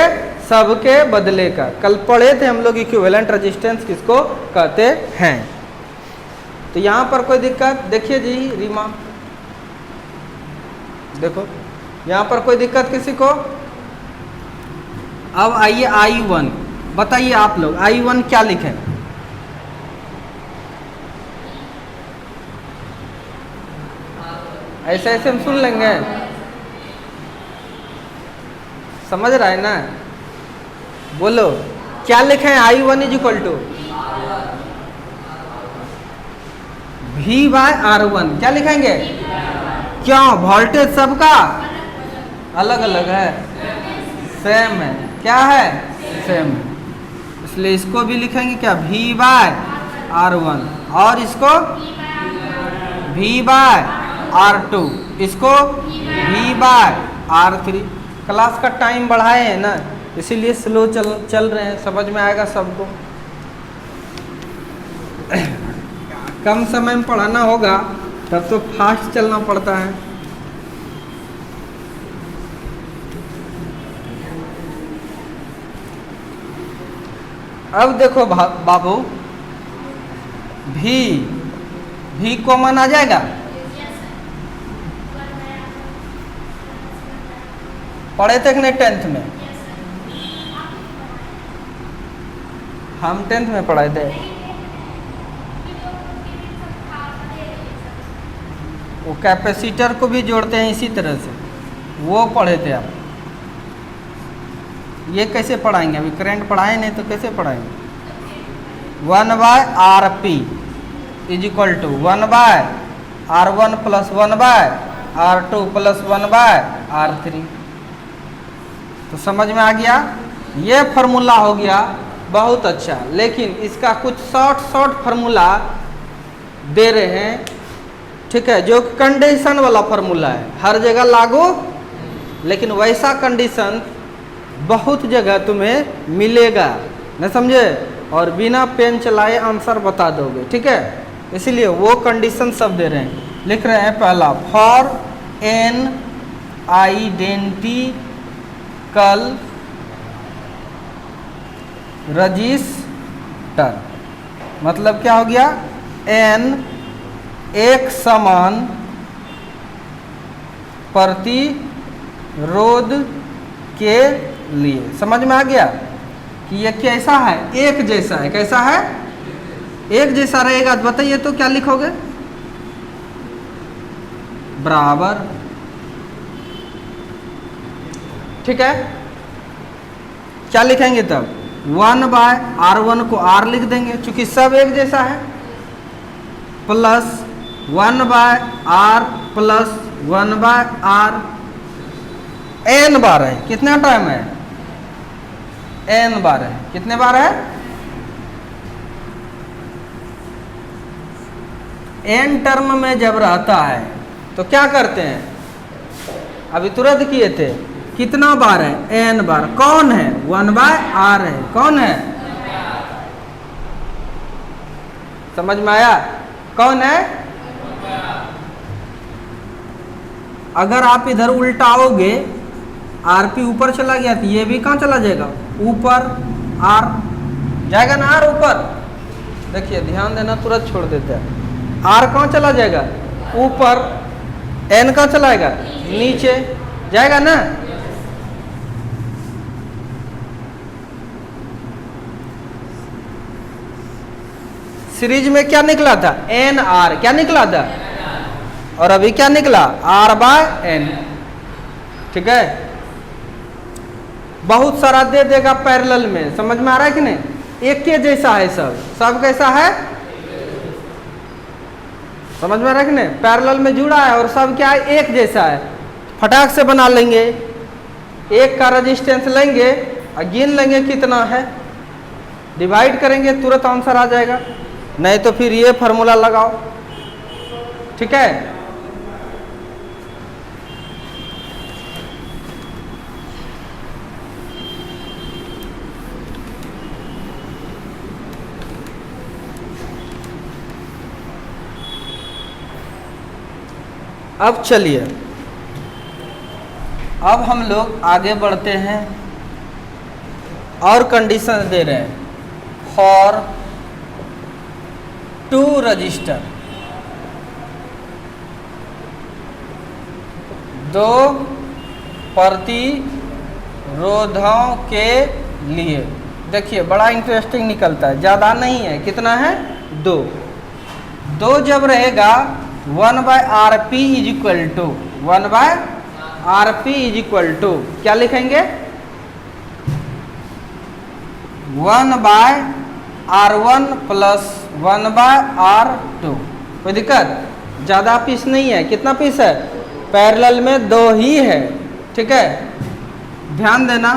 सबके बदले का। कल पढ़े थे हम लोग इक्विवेलेंट रेजिस्टेंस किसको कहते हैं। तो यहाँ पर कोई दिक्कत? देखिए जी रीमा, देखो यहाँ पर कोई दिक्कत किसी को? अब आइए I1, बताइए आप लोग I1 क्या लिखें? ऐसे ऐसे हम सुन लेंगे, समझ रहा है ना? बोलो क्या लिखें? I1 is equal to V/R1। क्या लिखेंगे? क्यों? वोल्टेज सबका अलग अलग है, सेम है। क्या है? सेम है, इसलिए इसको भी लिखेंगे क्या? V/R1, और इसको V/R2, इसको V/R3। क्लास का टाइम बढ़ाए हैं ना, इसीलिए स्लो चल रहे हैं, समझ में आएगा सबको। कम समय में पढ़ाना होगा तब तो फास्ट चलना पड़ता है। अब देखो बाबू, भी कॉमन आ जाएगा। पढ़े थे कि नहीं 10th में? हम 10th में पढ़े थे। वो कैपेसिटर को भी जोड़ते हैं इसी तरह से, वो पढ़े थे आप। ये कैसे पढ़ाएंगे? अभी करंट पढ़ाए नहीं तो कैसे पढ़ाएंगे? 1/RP is equal to 1/R1 plus 1/R2 plus 1/R3। तो समझ में आ गया? ये फार्मूला हो गया बहुत अच्छा, लेकिन इसका कुछ शॉर्ट फार्मूला दे रहे हैं, ठीक है, जो कंडीशन वाला फार्मूला है, हर जगह लागू, लेकिन वैसा कंडीशन बहुत जगह तुम्हें मिलेगा, न समझे? और बिना पेन चलाए आंसर बता दोगे, ठीक है? इसीलिए वो कंडीशन सब दे रहे हैं। लिख रहे हैं पहला, फॉर एन आइडेंटिकल रजिस्टर, मतलब क्या हो गया? एन एक समान प्रतिरोध के लिए। समझ में आ गया कि ये कैसा है? एक जैसा है। कैसा है? एक जैसा रहेगा। बताइए तो क्या लिखोगे? बराबर, ठीक है? क्या लिखेंगे तब? 1/R1 को R लिख देंगे, चूंकि सब एक जैसा है, plus 1/R plus 1/R। n बार है, कितना टाइम है? n बार है। कितने बार है? n टर्म में जब रहता है तो क्या करते हैं? अभी तुरंत किए थे, कितना बार है? n बार। कौन है? 1/R है। कौन है? समझ में आया? कौन है? अगर आप इधर उल्टाओगे, RP ऊपर चला गया तो ये भी कहाँ चला जाएगा? ऊपर। R जाएगा ना, R ऊपर। देखिए ध्यान देना, तुरंत छोड़ देते हैं। R कहाँ चला जाएगा? ऊपर। N कहाँ चलाएगा? नीचे जाएगा ना। सीरीज में क्या निकला था? NR। क्या निकला था? और अभी क्या निकला? R/N, ठीक है? बहुत सारा दे देगा पैरेलल में। समझ में आ रहा है कि नहीं? एक के जैसा है, सब कैसा है? समझ में आ रहा है कि नहीं? पैरेलल में जुड़ा है और सब क्या है? एक जैसा है। फटाक से बना लेंगे। एक का रेजिस्टेंस लेंगे और गिन लेंगे कितना है, डिवाइड करेंगे, तुरंत आंसर आ जाएगा। नहीं तो फिर ये फार्मूला लगाओ, ठीक है? अब चलिए, अब हम लोग आगे बढ़ते हैं और कंडीशन दे रहे हैं फॉर 2 रजिस्टर, 2 प्रतिरोधों के लिए। देखिए बड़ा इंटरेस्टिंग निकलता है, ज़्यादा नहीं है, कितना है 2। 2 जब रहेगा 1/RP is equal to 1/RP is equal to क्या लिखेंगे 1/R1 प्लस 1/R2। कोई दिक्कत? ज़्यादा पीस नहीं है, कितना पीस है? पैरेलल में 2 ही है, ठीक है। ध्यान देना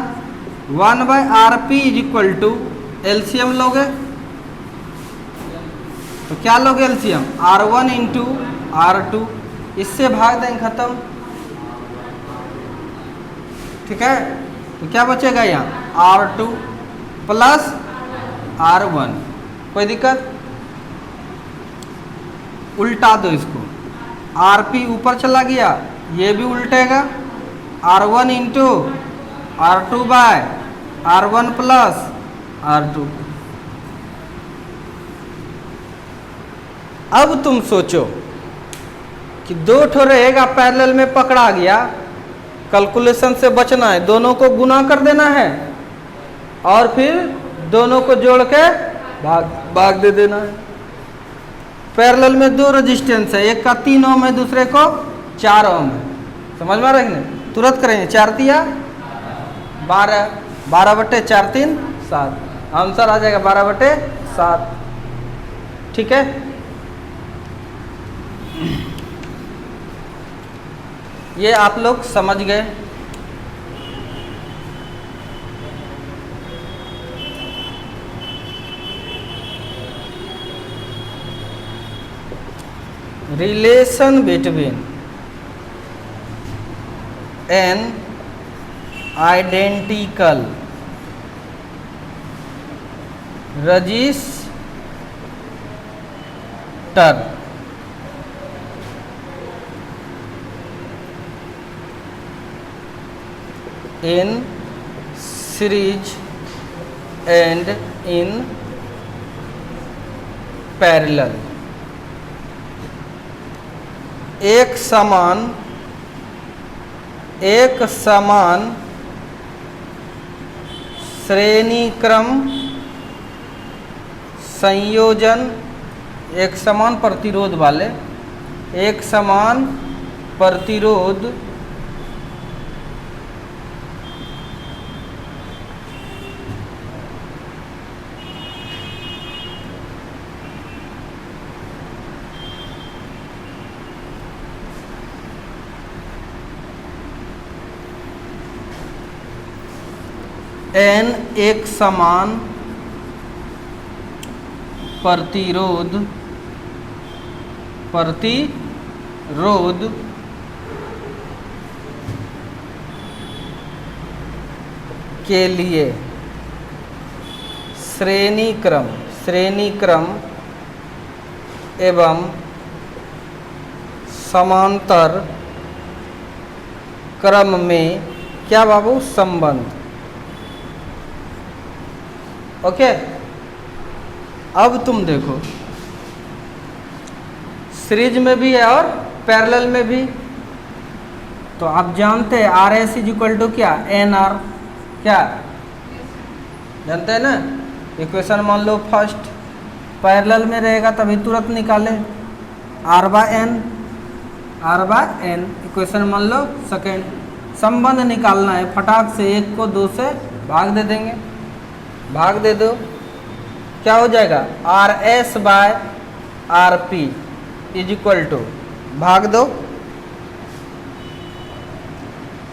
1/RP is equal to LCM लोगे तो क्या लोगे एलसीएम R1 इंटू R2, इससे भाग देंगे, खत्म, ठीक है। तो क्या बचेगा यहाँ R2 प्लस R1। कोई दिक्कत? उल्टा दो इसको, RP ऊपर चला गया, ये भी उल्टेगा, R1 into R2 bye R1 plus R2। अब तुम सोचो कि 2 ठो रहेगा पैरेलल में पकड़ा गया, कैलकुलेशन से बचना है, दोनों को गुना कर देना है और फिर दोनों को जोड़ के भाग दे देना है। पैरेलल में 2 रेजिस्टेंस है, एक का 3 ओम है, दूसरे को 4 ओम है। समझ में आ रहा है? तुरंत करेंगे, 4 तिया 12, 12/4 3 7, आंसर आ जाएगा 12/7, ठीक है। ये आप लोग समझ गए। Relation between n identical register in series and in parallel, एक समान श्रेणी क्रम संयोजन, एक समान प्रतिरोध वाले, एक समान प्रतिरोध एन एक समान प्रतिरोध के लिए श्रेणी क्रम एवं समांतर क्रम में क्या बाबू संबंध। ओके, अब तुम देखो सीरीज में भी है और पैरेलल में भी। तो आप जानते हैं R S is equal to क्या एन आर, क्या जानते हैं ना। इक्वेशन मान लो फर्स्ट, पैरेलल में रहेगा तभी तुरंत निकाले R/N, इक्वेशन मान लो सेकेंड। संबंध निकालना है, फटाक से 1 को 2 से भाग दे देंगे, भाग दे दो, क्या हो जाएगा RS/RP इज इक्वल टू, भाग दो,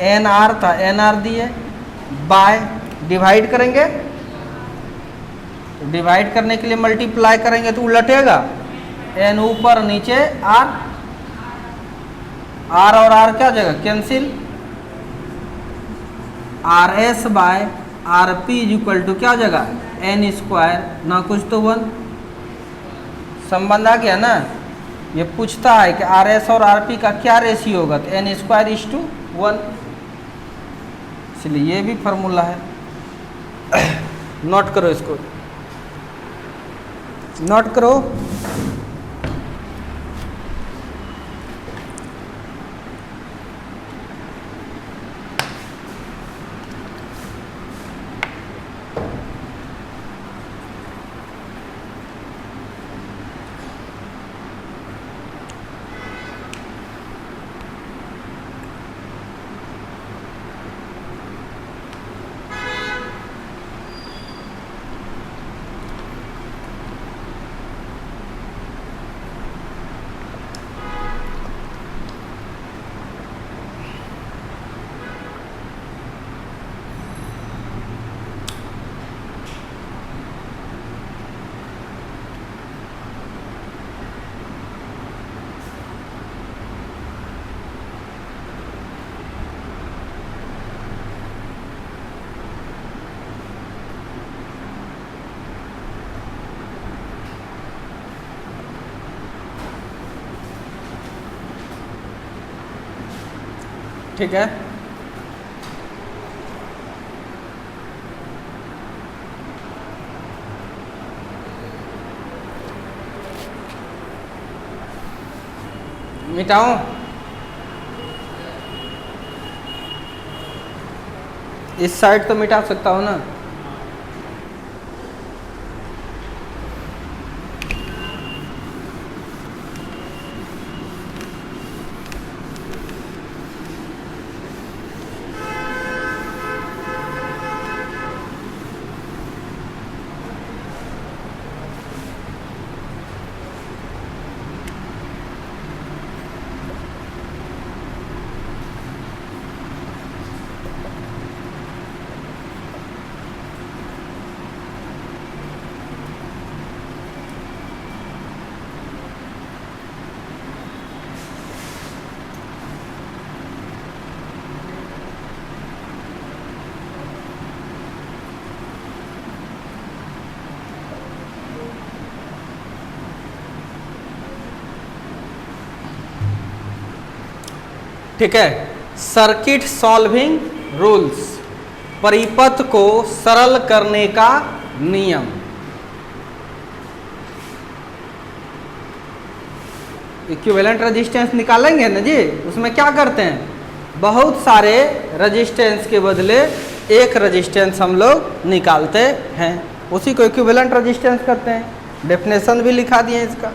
NR था NR दिए, बाय डिवाइड करेंगे, डिवाइड करने के लिए मल्टीप्लाई करेंगे तो उलटेगा, N ऊपर नीचे R, R और R क्या जगह cancel, RS/RP is equal to क्या जगह N² ना कुछ तो 1। संबंध आ गया ना। ये पूछता है कि आर एस और आर पी का क्या रेशियो होगा, तो n स्क्वायर इज टू 1, इसलिए ये भी फार्मूला है। नोट करो इसको, नोट करो। ठीक है, मिटाऊं? इस साइड तो मिटा सकता हूं ना। ठीक है, सर्किट सॉल्विंग रूल्स, परिपथ को सरल करने का नियम। इक्विवेलेंट रेजिस्टेंस निकालेंगे ना जी, उसमें क्या करते हैं, बहुत सारे रेजिस्टेंस के बदले एक रेजिस्टेंस हम लोग निकालते हैं, उसी को इक्विवेलेंट रेजिस्टेंस करते हैं। डेफिनेशन भी लिखा दिए इसका।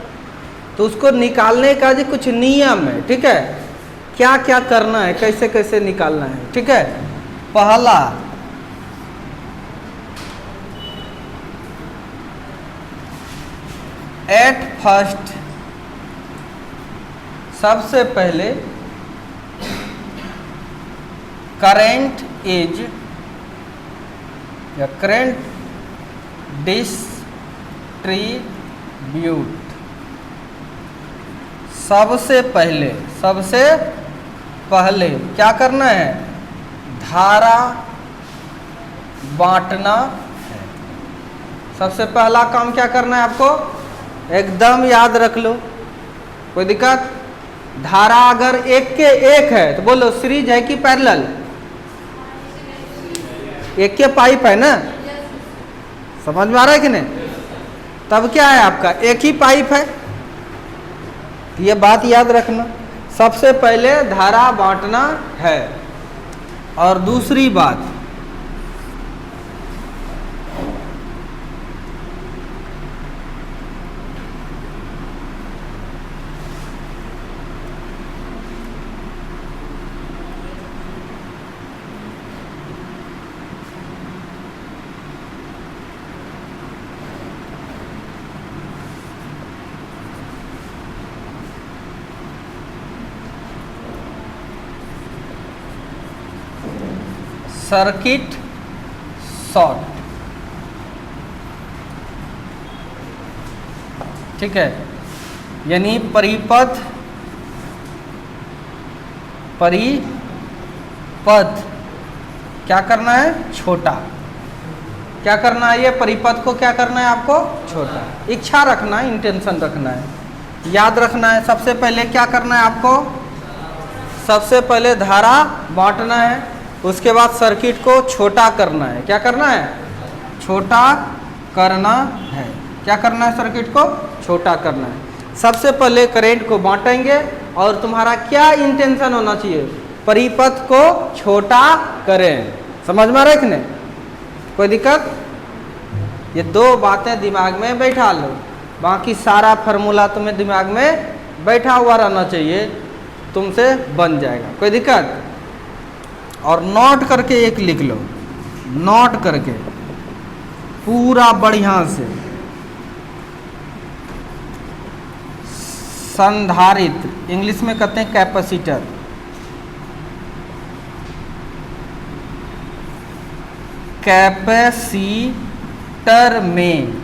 तो उसको निकालने का जी कुछ नियम है, ठीक है, क्या क्या करना है, कैसे कैसे निकालना है। ठीक है, पहला एट फर्स्ट, सबसे पहले करेंट इज या करेंट डिस्ट्रीब्यूट, सबसे पहले क्या करना है, धारा बांटना है। सबसे पहला काम क्या करना है आपको, एकदम याद रख लो, कोई दिक्कत। धारा अगर एक के एक है तो बोलो सीरीज है कि पैरेलल, एक के पाइप है ना, समझ में आ रहा है कि नहीं। तब क्या है आपका एक ही पाइप है, ये बात याद रखना। सबसे पहले धारा बांटना है। और दूसरी बात, सर्किट शॉर्ट, ठीक है, यानी परिपथ क्या करना है, छोटा। क्या करना है, ये परिपथ को क्या करना है आपको, छोटा। इच्छा रखना है, इंटेंशन रखना है। याद रखना है। सबसे पहले क्या करना है आपको, सबसे पहले धारा बांटना है, उसके बाद सर्किट को छोटा करना है। क्या करना है, छोटा करना है। क्या करना है, सर्किट को छोटा करना है। सबसे पहले करंट को बांटेंगे और तुम्हारा क्या इंटेंशन होना चाहिए, परिपथ को छोटा करें। समझ में आ रहा है कि नहीं, कोई दिक्कत? ये दो बातें दिमाग में बैठा लो, बाकी सारा फार्मूला तुम्हें दिमाग में बैठा हुआ रहना चाहिए, तुमसे बन जाएगा। कोई दिक्कत? और नोट करके एक लिख लो, नोट करके पूरा बढ़िया से। संधारित्र इंग्लिश में कहते हैं कैपेसिटर। कैपेसिटर में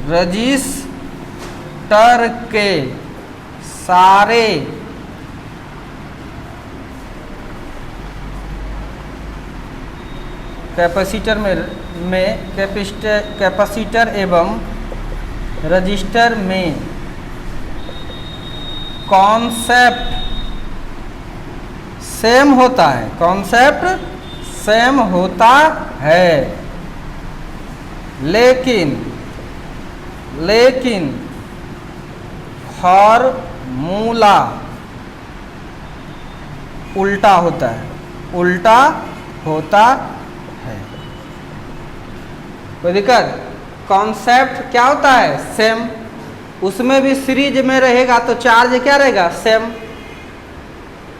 रजिस्टर के सारे कैपेसिटर एवं रजिस्टर में कॉन्सेप्ट सेम होता है, कॉन्सेप्ट सेम होता है, लेकिन फॉर्मूला उल्टा होता है, उल्टा होता है। कोई दिक्कत? कॉन्सेप्ट क्या होता है, सेम, उसमें भी सीरीज में रहेगा तो चार्ज क्या रहेगा, सेम,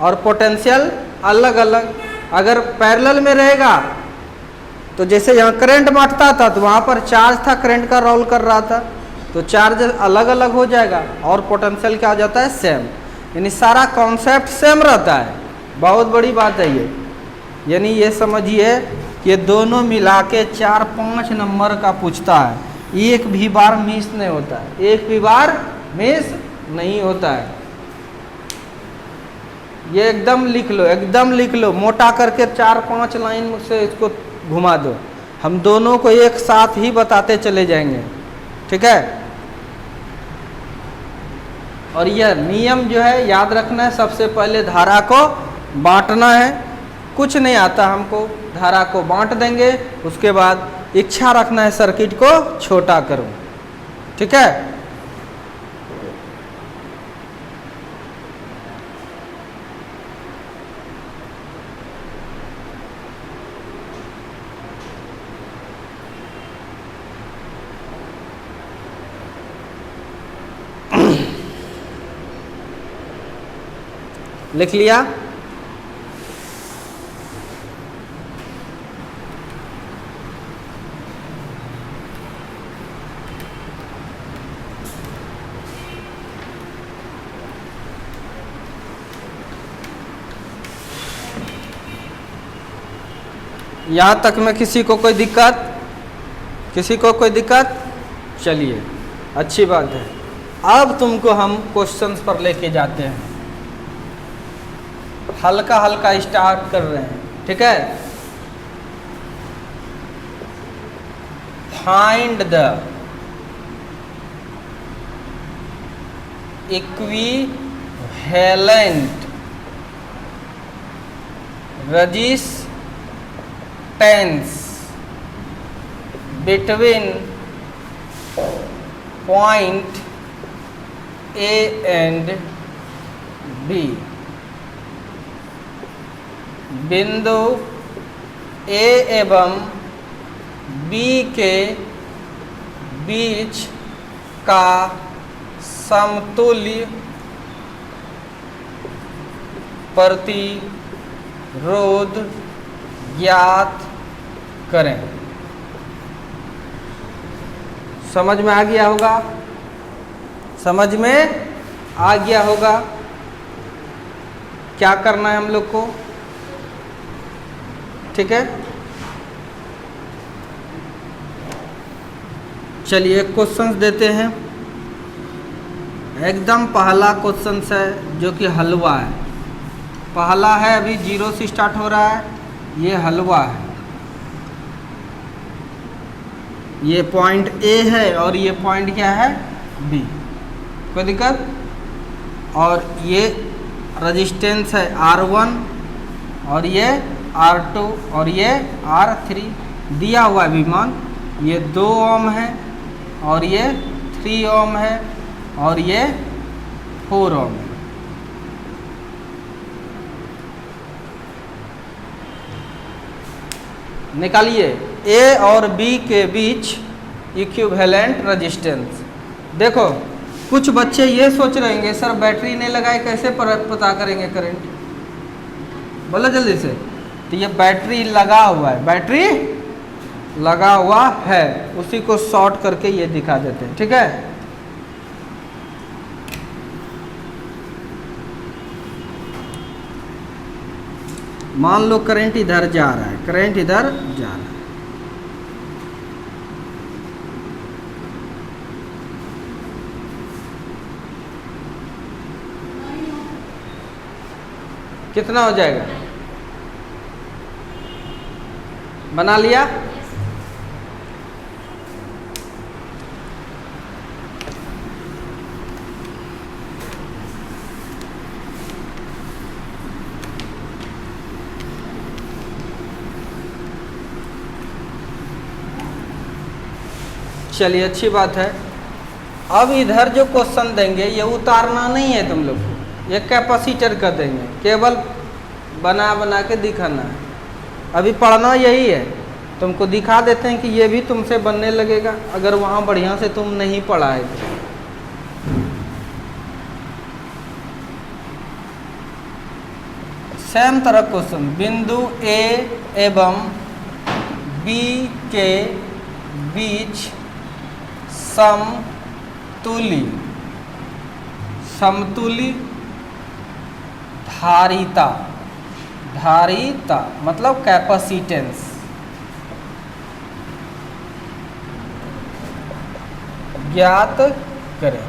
और पोटेंशियल अलग अलग। अगर पैरेलल में रहेगा तो जैसे यहाँ करंट बांटता था तो वहाँ पर चार्ज था, करंट का रोल कर रहा था, तो चार्ज अलग अलग हो जाएगा और पोटेंशियल क्या हो जाता है, सेम। यानी सारा कॉन्सेप्ट सेम रहता है। बहुत बड़ी बात है ये, यानी ये समझिए कि दोनों मिला के 4-5 नंबर का पूछता है, एक भी बार मिस नहीं होता है, एक भी बार मिस नहीं होता है। ये एकदम लिख लो, एकदम लिख लो, मोटा करके 4-5 लाइन से इसको घुमा दो। हम दोनों को एक साथ ही बताते चले जाएंगे, ठीक है? और यह नियम जो है याद रखना है, सबसे पहले धारा को बांटना है। कुछ नहीं आता हमको, धारा को बांट देंगे, उसके बाद इच्छा रखना है सर्किट को छोटा करो, ठीक है? लिख लिया? यहाँ तक में किसी को कोई दिक्कत? किसी को कोई दिक्कत? चलिए, अच्छी बात है। अब तुमको हम क्वेश्चंस पर लेके जाते हैं, हल्का हल्का स्टार्ट कर रहे हैं, ठीक है? Find the equivalent resistance between point A and B। बिंदु A एवं B के बीच का समतुल्य प्रतिरोध ज्ञात करें। समझ में आ गया होगा? समझ में आ गया होगा? क्या करना है हम लोग को, ठीक है? चलिए क्वेश्चंस देते हैं। एकदम पहला क्वेश्चन है जो कि हलवा है। पहला है, अभी 0 से स्टार्ट हो रहा है, ये हलवा है। ये पॉइंट ए है और ये पॉइंट क्या है बी, कोई दिक्कत। और ये रेजिस्टेंस है R1 और ये R2 और ये R3 दिया हुआ है विमान। ये 2 ओम है और ये 3 ओम है और ये 4 ओम है। निकालिए ए और बी के बीच इक्विवेलेंट रेजिस्टेंस। देखो कुछ बच्चे ये सोच रहेंगे सर बैटरी नहीं लगाए कैसे पता करेंगे करंट, बोलो जल्दी से। तो ये बैटरी लगा हुआ है, बैटरी लगा हुआ है, उसी को शॉर्ट करके ये दिखा देते हैं, ठीक है। मान लो करंट इधर जा रहा है, करंट इधर जा रहा है, कितना हो जाएगा, बना लिया। चलिए अच्छी बात है। अब इधर जो क्वेश्चन देंगे ये उतारना नहीं है तुम लोग को, ये कैपेसिटर कर देंगे, केवल बना बना के दिखाना है। अभी पढ़ना यही है, तुमको दिखा देते हैं कि ये भी तुमसे बनने लगेगा अगर वहाँ बढ़िया से तुम नहीं पढ़ा है तो। सेम तरह क्वेश्चन, बिंदु ए एवं बी के बीच समतुली धारिता मतलब कैपेसिटेंस ज्ञात करें।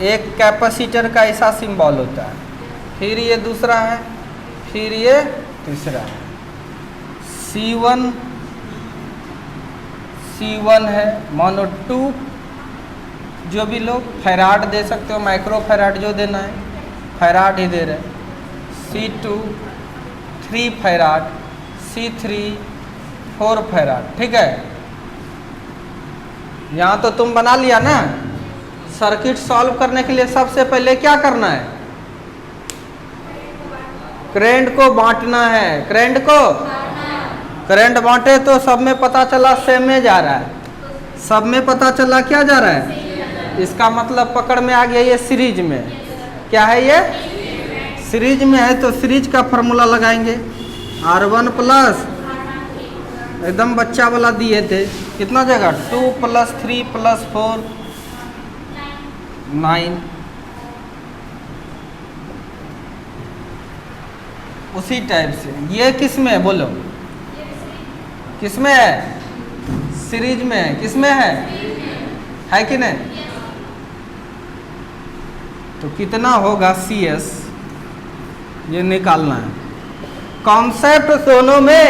एक कैपेसिटर का ऐसा सिंबल होता है, फिर ये दूसरा है, फिर ये तीसरा है। C1 है, मानो 2 जो भी लोग फैराड दे सकते हो, माइक्रो फैराड जो देना है फैराड ही दे रहे। C2 3 फैराड, C3 4 फैराड, ठीक है। यहाँ तो तुम बना लिया ना। सर्किट सॉल्व करने के लिए सबसे पहले क्या करना है, करंट को बांटना है, करंट को करंट बांटे तो सब में पता चला सेम में जा रहा है, सब में पता चला क्या जा रहा है, इसका मतलब पकड़ में आ गया। ये सीरीज में क्या है, ये सीरीज में है तो सीरीज का फॉर्मूला लगाएंगे। R1 प्लस एकदम बच्चा वाला दिए थे, कितना जगह 2 + 3 + 4 9। उसी टाइप से ये किस में है बोलो, किस में है, सीरीज में है, किस में है कि नहीं। तो कितना होगा CS, ये निकालना है। कॉन्सेप्ट दोनों में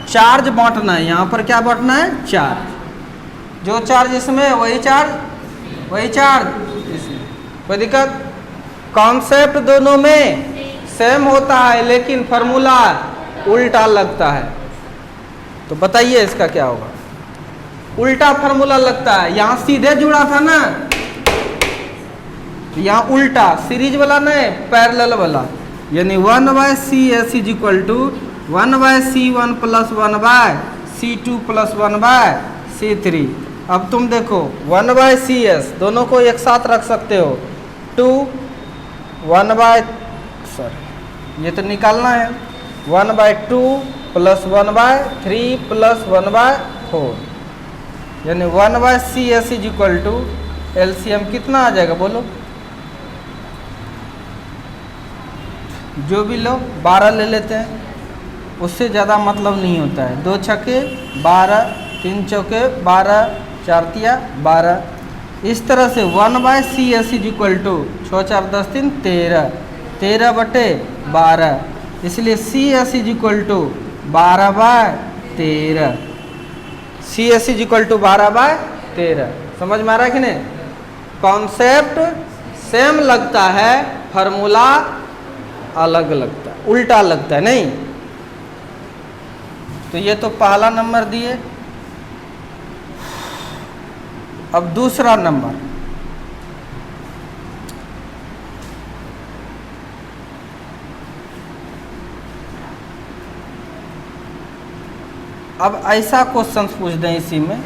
चार्ज बांटना है, यहाँ पर क्या बांटना है, चार्ज। जो चार्ज इसमें वही चार्ज इसमें, कोई दिक्कत। कॉन्सेप्ट दोनों में सेम होता है लेकिन फार्मूला उल्टा लगता है। तो बताइए इसका क्या होगा, उल्टा फार्मूला लगता है। यहाँ सीधे जुड़ा था ना, यहाँ उल्टा, सीरीज वाला नहीं पैरेलल वाला, यानी 1/CS = 1/C1 + 1/C2 + 1/C3। अब तुम देखो 1/CS दोनों को एक साथ रख सकते हो, ये तो निकालना है 1/2 + 1/3 + 1/4, यानी 1/CS = LCM कितना आ जाएगा बोलो, जो भी लोग 12 ले लेते हैं, उससे ज़्यादा मतलब नहीं होता है। 2 छक्के 12, 3 चौके 12, 4 तिया 12। इस तरह से 1/CS = 6 4 10 3 13, 13/12, इसलिए CS = 12/13, C S is equal to 12/13। समझ में आ रहा है कि नहीं? कॉन्सेप्ट सेम लगता है, फार्मूला अलग लगता है, उल्टा लगता है। नहीं तो ये तो पहला नंबर दिए। अब दूसरा नंबर, अब ऐसा क्वेश्चन पूछ दें इसी में,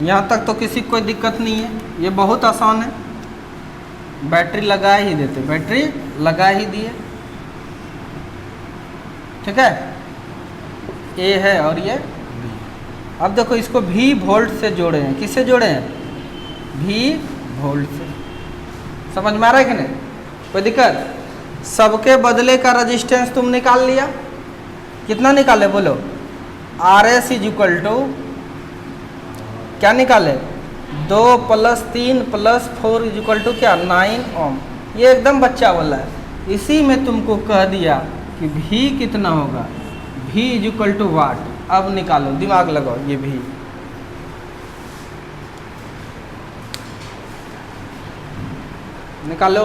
यहाँ तक तो किसी को कोई दिक्कत नहीं है, ये बहुत आसान है। बैटरी लगा ही देते, बैटरी लगा ही दिए, ठीक है। ए है और ये बी। अब देखो इसको भी वोल्ट से जोड़े हैं। किससे जोड़े हैं? भी वोल्ट से। समझ में आ रहा है कि नहीं? कोई दिक्कत? सबके बदले का रजिस्टेंस तुम निकाल लिया। कितना निकाले बोलो? R S is equal to क्या निकाले? 2 + 3 + 4 इज इक्वल टू क्या? 9 ओम। ये एकदम बच्चा वाला है। इसी में तुमको कह दिया कि भी कितना होगा? भी इज इक्वल टू वाट। अब निकालो, दिमाग लगाओ। ये भी निकालो।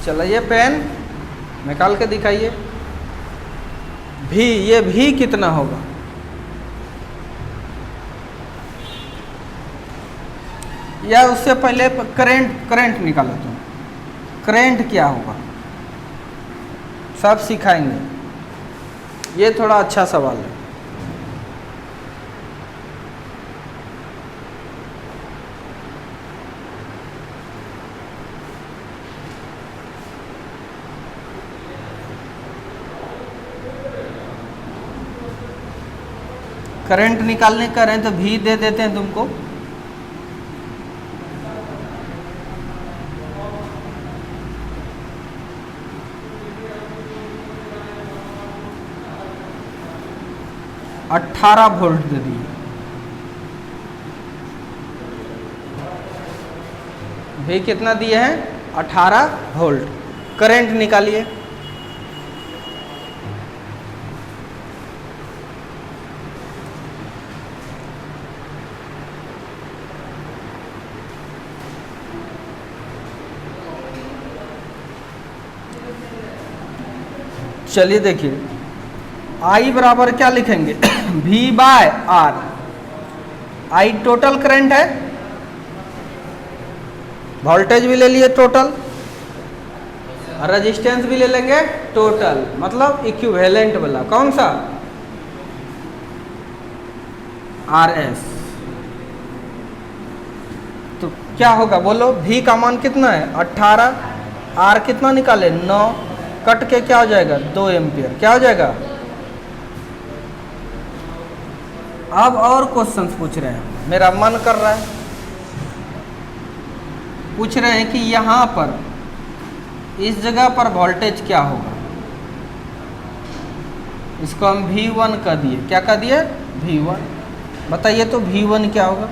चलिए पेन निकाल के दिखाइए। भी, ये भी कितना होगा? या उससे पहले करंट निकालो तुम। करंट क्या होगा सब सिखाएंगे। ये थोड़ा अच्छा सवाल है। करंट निकालने का रहे तो भी दे देते हैं तुमको। अठारह वोल्ट दे दिए। भी कितना दिए हैं? 18 वोल्ट। करंट निकालिए। चलिए देखिए, I बराबर क्या लिखेंगे? V/R। I टोटल करंट है, वोल्टेज भी ले लिए टोटल, रेजिस्टेंस भी ले लेंगे टोटल, मतलब इक्विवेलेंट वाला। कौन सा? RS। तो क्या होगा बोलो? V का मान कितना है? 18। R कितना निकाले? 9। कट के क्या हो जाएगा? 2 एम्पियर। क्या हो जाएगा? अब और क्वेश्चंस पूछ रहे हैं, मेरा मन कर रहा है। पूछ रहे हैं कि यहाँ पर इस जगह पर वोल्टेज क्या होगा? इसको हम V1 कह दिए। क्या कह दिए? V1। बताइए तो V1 क्या होगा?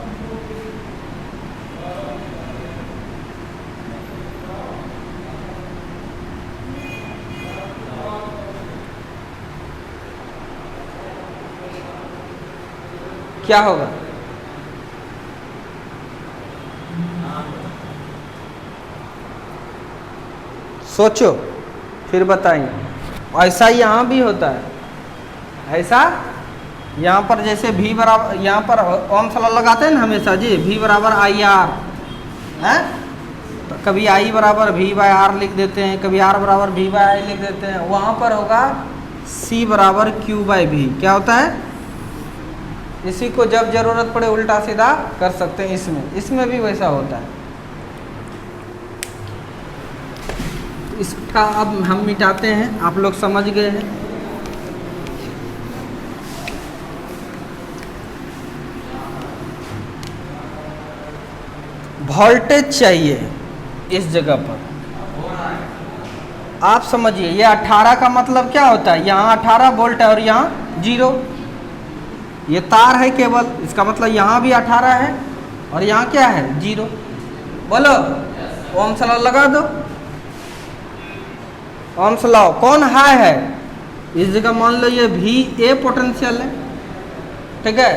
क्या होगा? सोचो फिर बताएंगे। ऐसा यहाँ भी होता है। ऐसा यहाँ पर जैसे V बराबर, यहाँ पर ओम्स लॉ लगाते हैं ना हमेशा जी, V बराबर IR है, तो कभी I बराबर V/R लिख देते हैं, कभी R बराबर V/I लिख देते हैं। वहाँ पर होगा C बराबर Q/V। क्या होता है? इसी को जब जरूरत पड़े उल्टा सीधा कर सकते हैं। इसमें भी वैसा होता है। इसका अब हम मिटाते हैं, आप लोग समझ गए हैं। वोल्टेज चाहिए इस जगह पर। आप समझिए, ये 18 का मतलब क्या होता है, यहाँ 18 वोल्ट है और यहाँ 0। ये तार है केवल, इसका मतलब यहाँ भी 18 है और यहाँ क्या है 0। बोलो ओम्स लॉ लगा दो। ओम्स लॉ कौन हाई है, इस जगह मान लो ये VA पोटेंशियल है, ठीक है।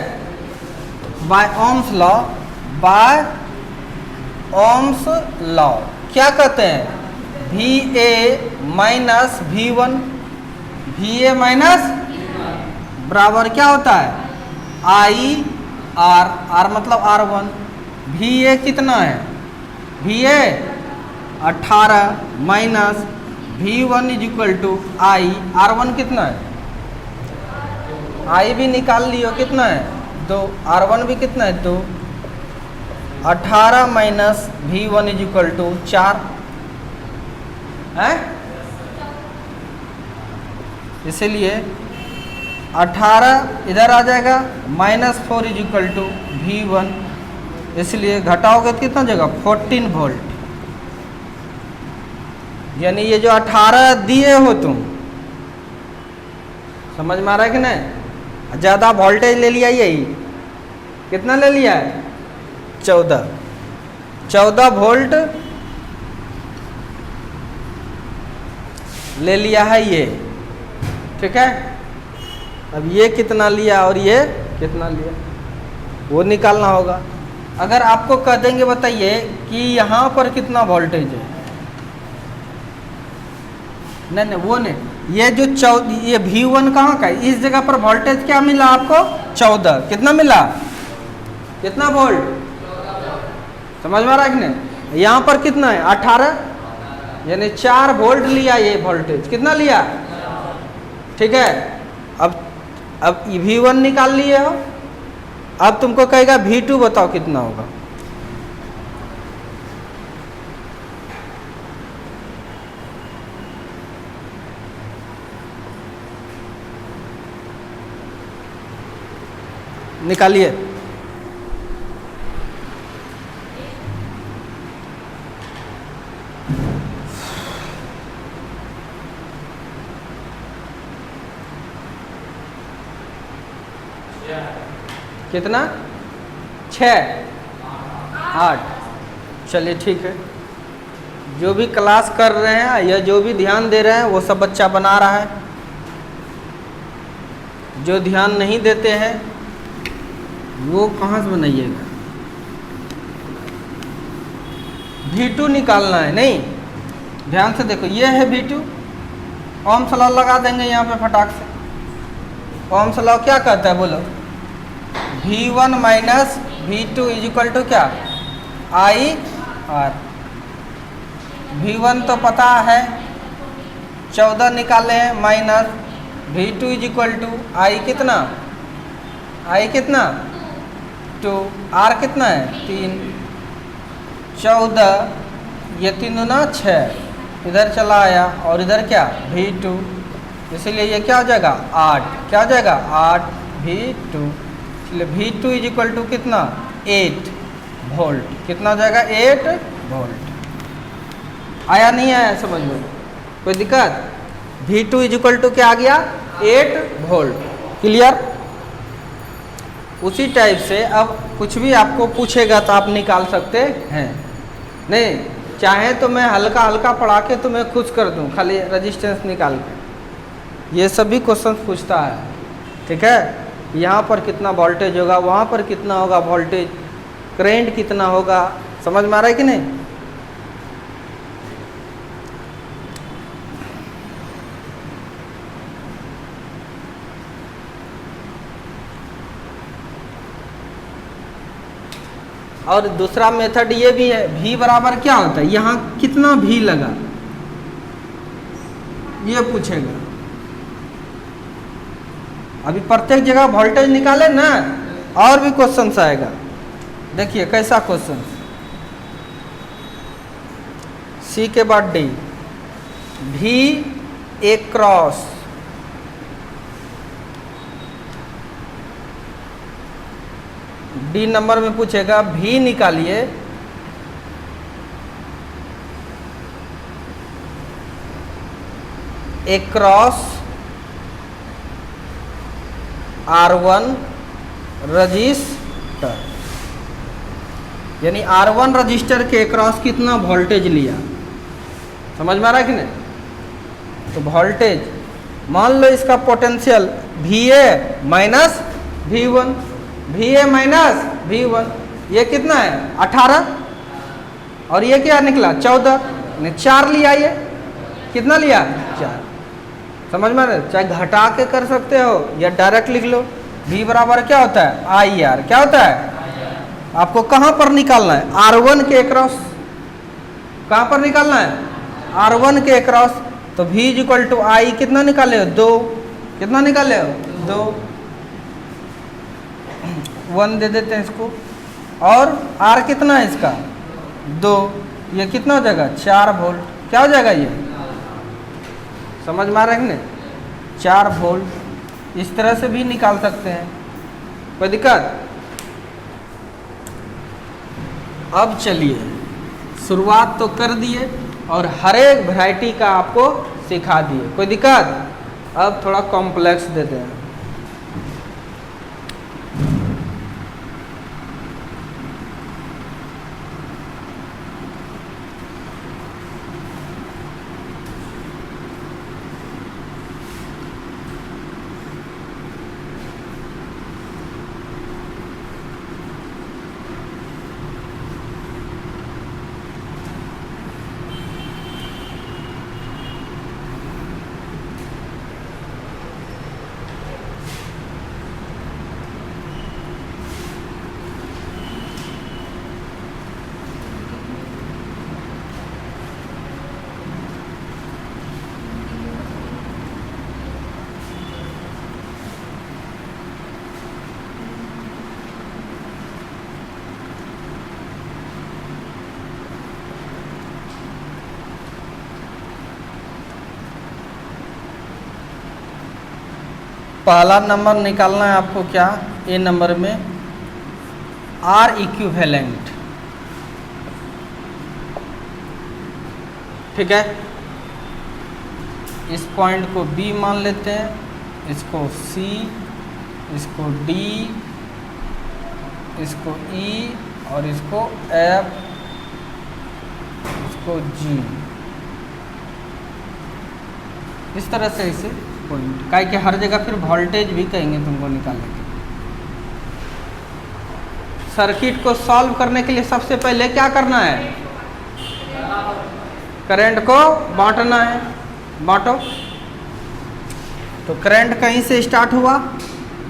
By Ohm's law, by Ohm's law क्या कहते हैं, VA minus V1, VA minus बराबर क्या होता है IR, R मतलब R1। VA कितना है, VA 18 माइनस V1 is equal to I, R1 कितना है, I भी निकाल लियो कितना है 2, R1 भी कितना है 2। 18 माइनस V1 इज इक्वल टू 4 है, इसीलिए 18 इधर आ जाएगा, -4 इज इक्वल टू V1, इसलिए घटाओगे तो कितना जगह 14 वोल्ट। यानी ये जो 18 दिए हो तुम, समझ में आ रहा है कि नहीं, ज़्यादा वोल्टेज ले लिया, यही कितना ले लिया है 14 वोल्ट ले लिया है ये, ठीक है। अब ये कितना लिया और ये कितना लिया वो निकालना होगा। अगर आपको कह देंगे बताइए कि यहाँ पर कितना वोल्टेज है, नहीं वो नहीं, ये जो ये V1 कहाँ का है, इस जगह पर वोल्टेज क्या मिला आपको 14, कितना मिला, कितना वोल्ट, समझ में आ रहा है कि नहीं। यहाँ पर कितना है 18, यानी 4 वोल्ट लिया ये वोल्टेज, कितना लिया, ठीक है। अब V1 निकाल लिए हो, अब तुमको कहेगा V2 बताओ कितना होगा। निकालिए, कितना 6 8, चलिए ठीक है। जो भी क्लास कर रहे हैं या जो भी ध्यान दे रहे हैं वो सब बच्चा बना रहा है, जो ध्यान नहीं देते हैं वो कहाँ से बनाइएगा। V2 निकालना है, नहीं ध्यान से देखो, ये है V2, ओम्स लॉ लगा देंगे यहाँ पे फटाक से। ओम्स लॉ क्या कहता है बोलो, V1 minus V2 is equal to क्या IR। V1 तो पता है 14 निकाले हैं, minus V2 is equal to I कितना, I कितना 2, R कितना है 3, 14, ये 3 दूना 6, इधर चला आया और इधर क्या V2, इसीलिए ये क्या हो जाएगा 8, क्या हो जाएगा 8 V2, इसलिए V2 इज इक्वल टू कितना 8 वोल्ट, कितना हो जाएगा 8 वोल्ट। आया नहीं आया समझ में, कोई दिक्कत। V2 इज इक्वल टू क्या आ गया 8 वोल्ट, क्लियर। उसी टाइप से अब कुछ भी आपको पूछेगा तो आप निकाल सकते हैं, नहीं चाहे तो मैं हल्का हल्का पढ़ा के तुम्हें खुश कर दूं, खाली रेजिस्टेंस निकाल के, ये सभी क्वेश्चन पूछता है, ठीक है। यहाँ पर कितना वोल्टेज होगा, वहाँ पर कितना होगा वोल्टेज, करंट कितना होगा, समझ में आ रहा है कि नहीं। और दूसरा मेथड ये भी है, V बराबर क्या होता है, यहाँ कितना V लगा ये पूछेगा। अभी प्रत्येक जगह वोल्टेज निकाले ना, और भी क्वेश्चन आएगा, देखिए कैसा क्वेश्चन। C के बाद D, V A cross, D number में पूछेगा V निकालिए, एक्रॉस R1 रजिस्टर, यानी R1 रजिस्टर के अक्रॉस कितना वोल्टेज लिया, समझ में आ रहा है कि नहीं। तो वोल्टेज मान लो इसका potential VA minus V1, VA minus V1, ये कितना है 18, और ये क्या निकला 14, ने 4 लिया, ये कितना लिया 4, समझ में आ रहा है। चाहे घटा के कर सकते हो या डायरेक्ट लिख लो। V बराबर क्या होता है IR, क्या होता है, आपको कहाँ पर निकालना है R1 के अक्रॉस, कहाँ पर निकालना है R1 के अक्रॉस। तो V इक्वल टू I कितना निकाले हो 2, कितना निकाले हो 2, 1 दे देते हैं इसको, और R कितना है इसका 2, ये कितना हो जाएगा 4 वोल्ट, क्या हो जाएगा ये, समझ में आ रहा है कि नहीं 4 वोल्ट। इस तरह से भी निकाल सकते हैं, कोई दिक्कत। अब चलिए शुरुआत तो कर दिए और हर एक वैरायटी का आपको सिखा दिए, कोई दिक्कत। अब थोड़ा कॉम्प्लेक्स देते हैं। पहला नंबर निकालना है आपको, क्या ए नंबर में R इक्विवेलेंट, ठीक है। इस पॉइंट को B मान लेते हैं, इसको C, इसको D, इसको E और इसको F, इसको G, इस तरह से इसे पॉइंट, काहे कि हर जगह फिर वोल्टेज भी कहेंगे तुमको निकालने के लिए। सर्किट को सॉल्व करने के लिए सबसे पहले क्या करना है, करंट को बांटना है, बांटो। तो करंट कहीं से स्टार्ट हुआ,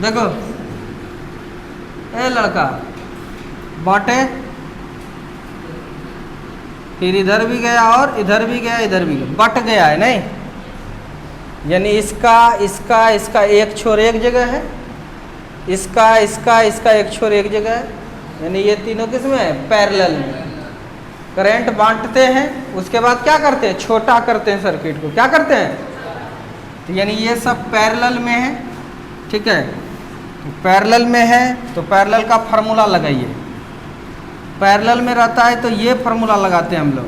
देखो ए लड़का बांटे, फिर इधर भी गया और इधर भी गया, इधर भी गया, बट गया है नहीं, यानी इसका इसका इसका एक छोर एक जगह है, इसका इसका इसका एक छोर एक जगह है, यानी ये तीनों किसमें है पैरेलल में। करंट बांटते हैं, उसके बाद क्या करते हैं छोटा करते हैं सर्किट को, क्या करते हैं, तो यानी ये सब पैरेलल में है, ठीक है। तो पैरेलल में है तो पैरेलल का फार्मूला लगाइए, पैरेलल में रहता है तो ये फार्मूला लगाते हैं हम लोग,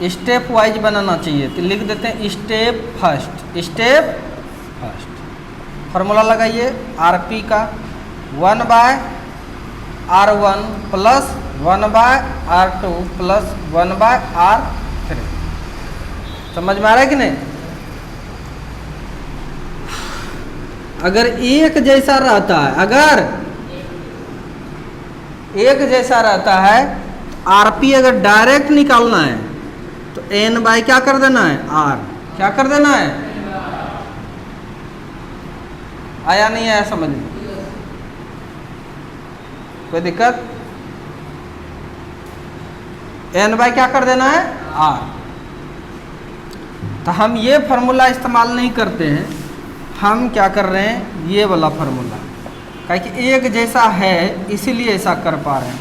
स्टेप वाइज बनाना चाहिए। तो लिख देते हैं step first, step first. Formula लगाइए RP का 1/R1 plus 1/R2 plus 1/R3, समझ में आ रहा है कि नहीं। अगर एक जैसा रहता है, अगर एक जैसा रहता है, RP अगर डायरेक्ट निकालना है तो N बाय क्या कर देना है R, क्या कर देना है, आया नहीं आया समझ में, कोई दिक्कत। N बाय क्या कर देना है R। तो हम ये फार्मूला इस्तेमाल नहीं करते हैं, हम क्या कर रहे हैं ये वाला फार्मूला, क्या कि एक जैसा है इसीलिए ऐसा कर पा रहे हैं।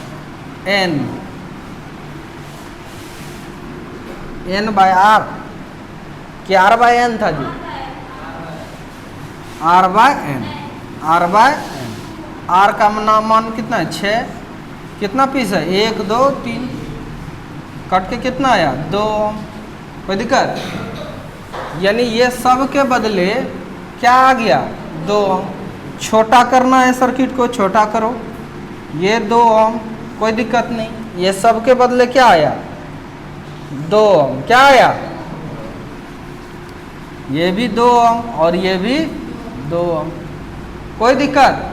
N बाय R, क्या R बाय N था जी, R by N, R by N। R का मान कितना है 6, कितना पीस है? 1 2 3, कट के कितना आया? 2 ओम। कोई दिक्कत? यानी ये सब के बदले क्या आ गया? 2 ओम। छोटा करना है सर्किट को, छोटा करो, ये 2 ओम, कोई दिक्कत नहीं। ये सब के बदले क्या आया? 2 ओम। क्या आया? ये भी 2 ओम और ये भी 2 ओम, कोई दिक्कत?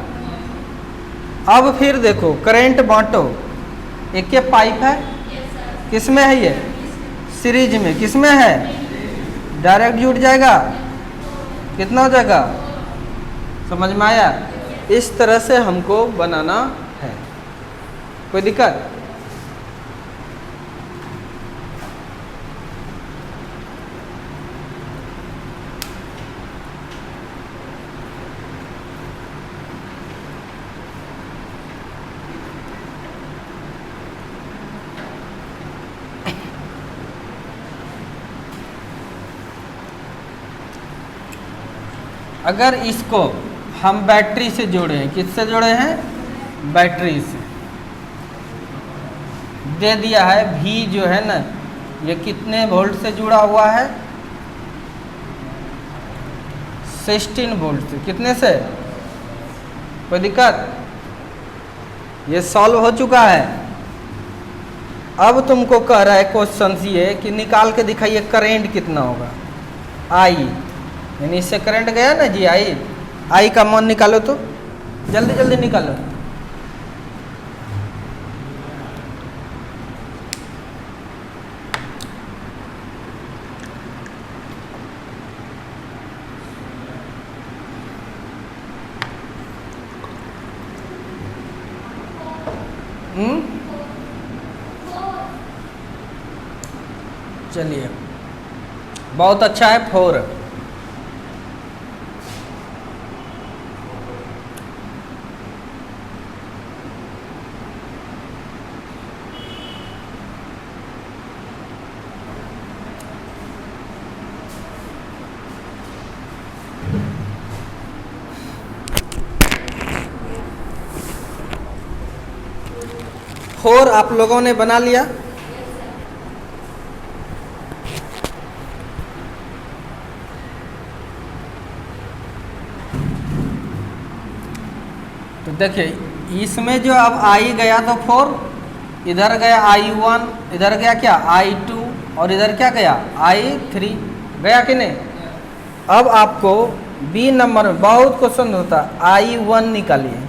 अब फिर देखो करंट बांटो, एक ये पाइप है, किस में है? ये सीरीज में। किस में है? डायरेक्ट जुड़ जाएगा, कितना हो जाएगा? समझ में आया? इस तरह से हमको बनाना है, कोई दिक्कत? अगर इसको हम बैटरी से जोड़े हैं, किससे जोड़े हैं? बैटरी से। दे दिया है V जो है ना, ये कितने वोल्ट से जुड़ा हुआ है? 16 वोल्ट से। कितने से? कोई दिक्कत? ये सॉल्व हो चुका है। अब तुमको कह रहा है क्वेश्चन ये कि निकाल के दिखाइए करंट कितना होगा? I, यानी इससे करंट गया ना जी, I का मान निकालो, तो जल्दी जल्दी निकालो। चलिए, बहुत अच्छा है, 4। फोर आप लोगों ने बना लिया? तो देखिए इसमें जो अब I गया तो 4, इधर गया I1, इधर गया क्या? I2, और इधर क्या गया? I3, गया कि नहीं? अब आपको B नंबर में बहुत क्वेश्चन होता है, I1 निकालिए।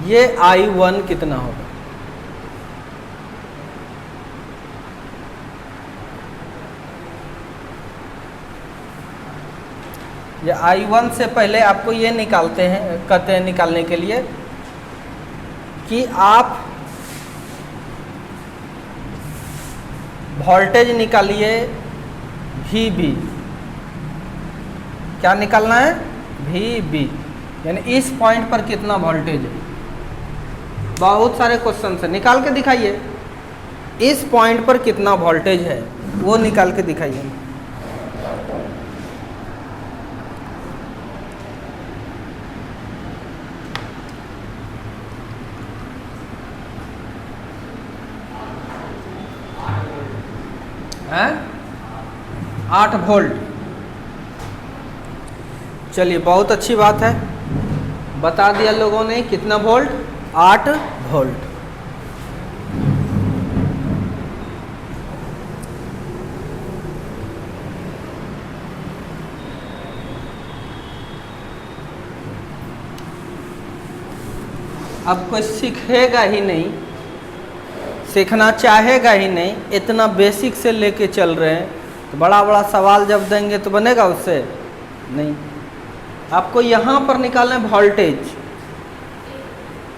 ये I1 कितना होगा? ये I1 से पहले आपको ये निकालते हैं, कहते हैं निकालने के लिए कि आप वोल्टेज निकालिए VB। क्या निकालना है? VB, यानी इस पॉइंट पर कितना वोल्टेज है। बहुत सारे क्वेश्चन से निकाल के दिखाइए, इस पॉइंट पर कितना वोल्टेज है वो निकाल के दिखाइए। हैं? 8 वोल्ट। चलिए, बहुत अच्छी बात है, बता दिया लोगों ने कितना वोल्ट? 8 वोल्ट। अब कोई सीखेगा ही नहीं, सीखना चाहेगा ही नहीं, इतना बेसिक से लेके चल रहे हैं, तो बड़ा बड़ा सवाल जब देंगे तो बनेगा उससे? नहीं। आपको यहाँ पर निकालना है वोल्टेज।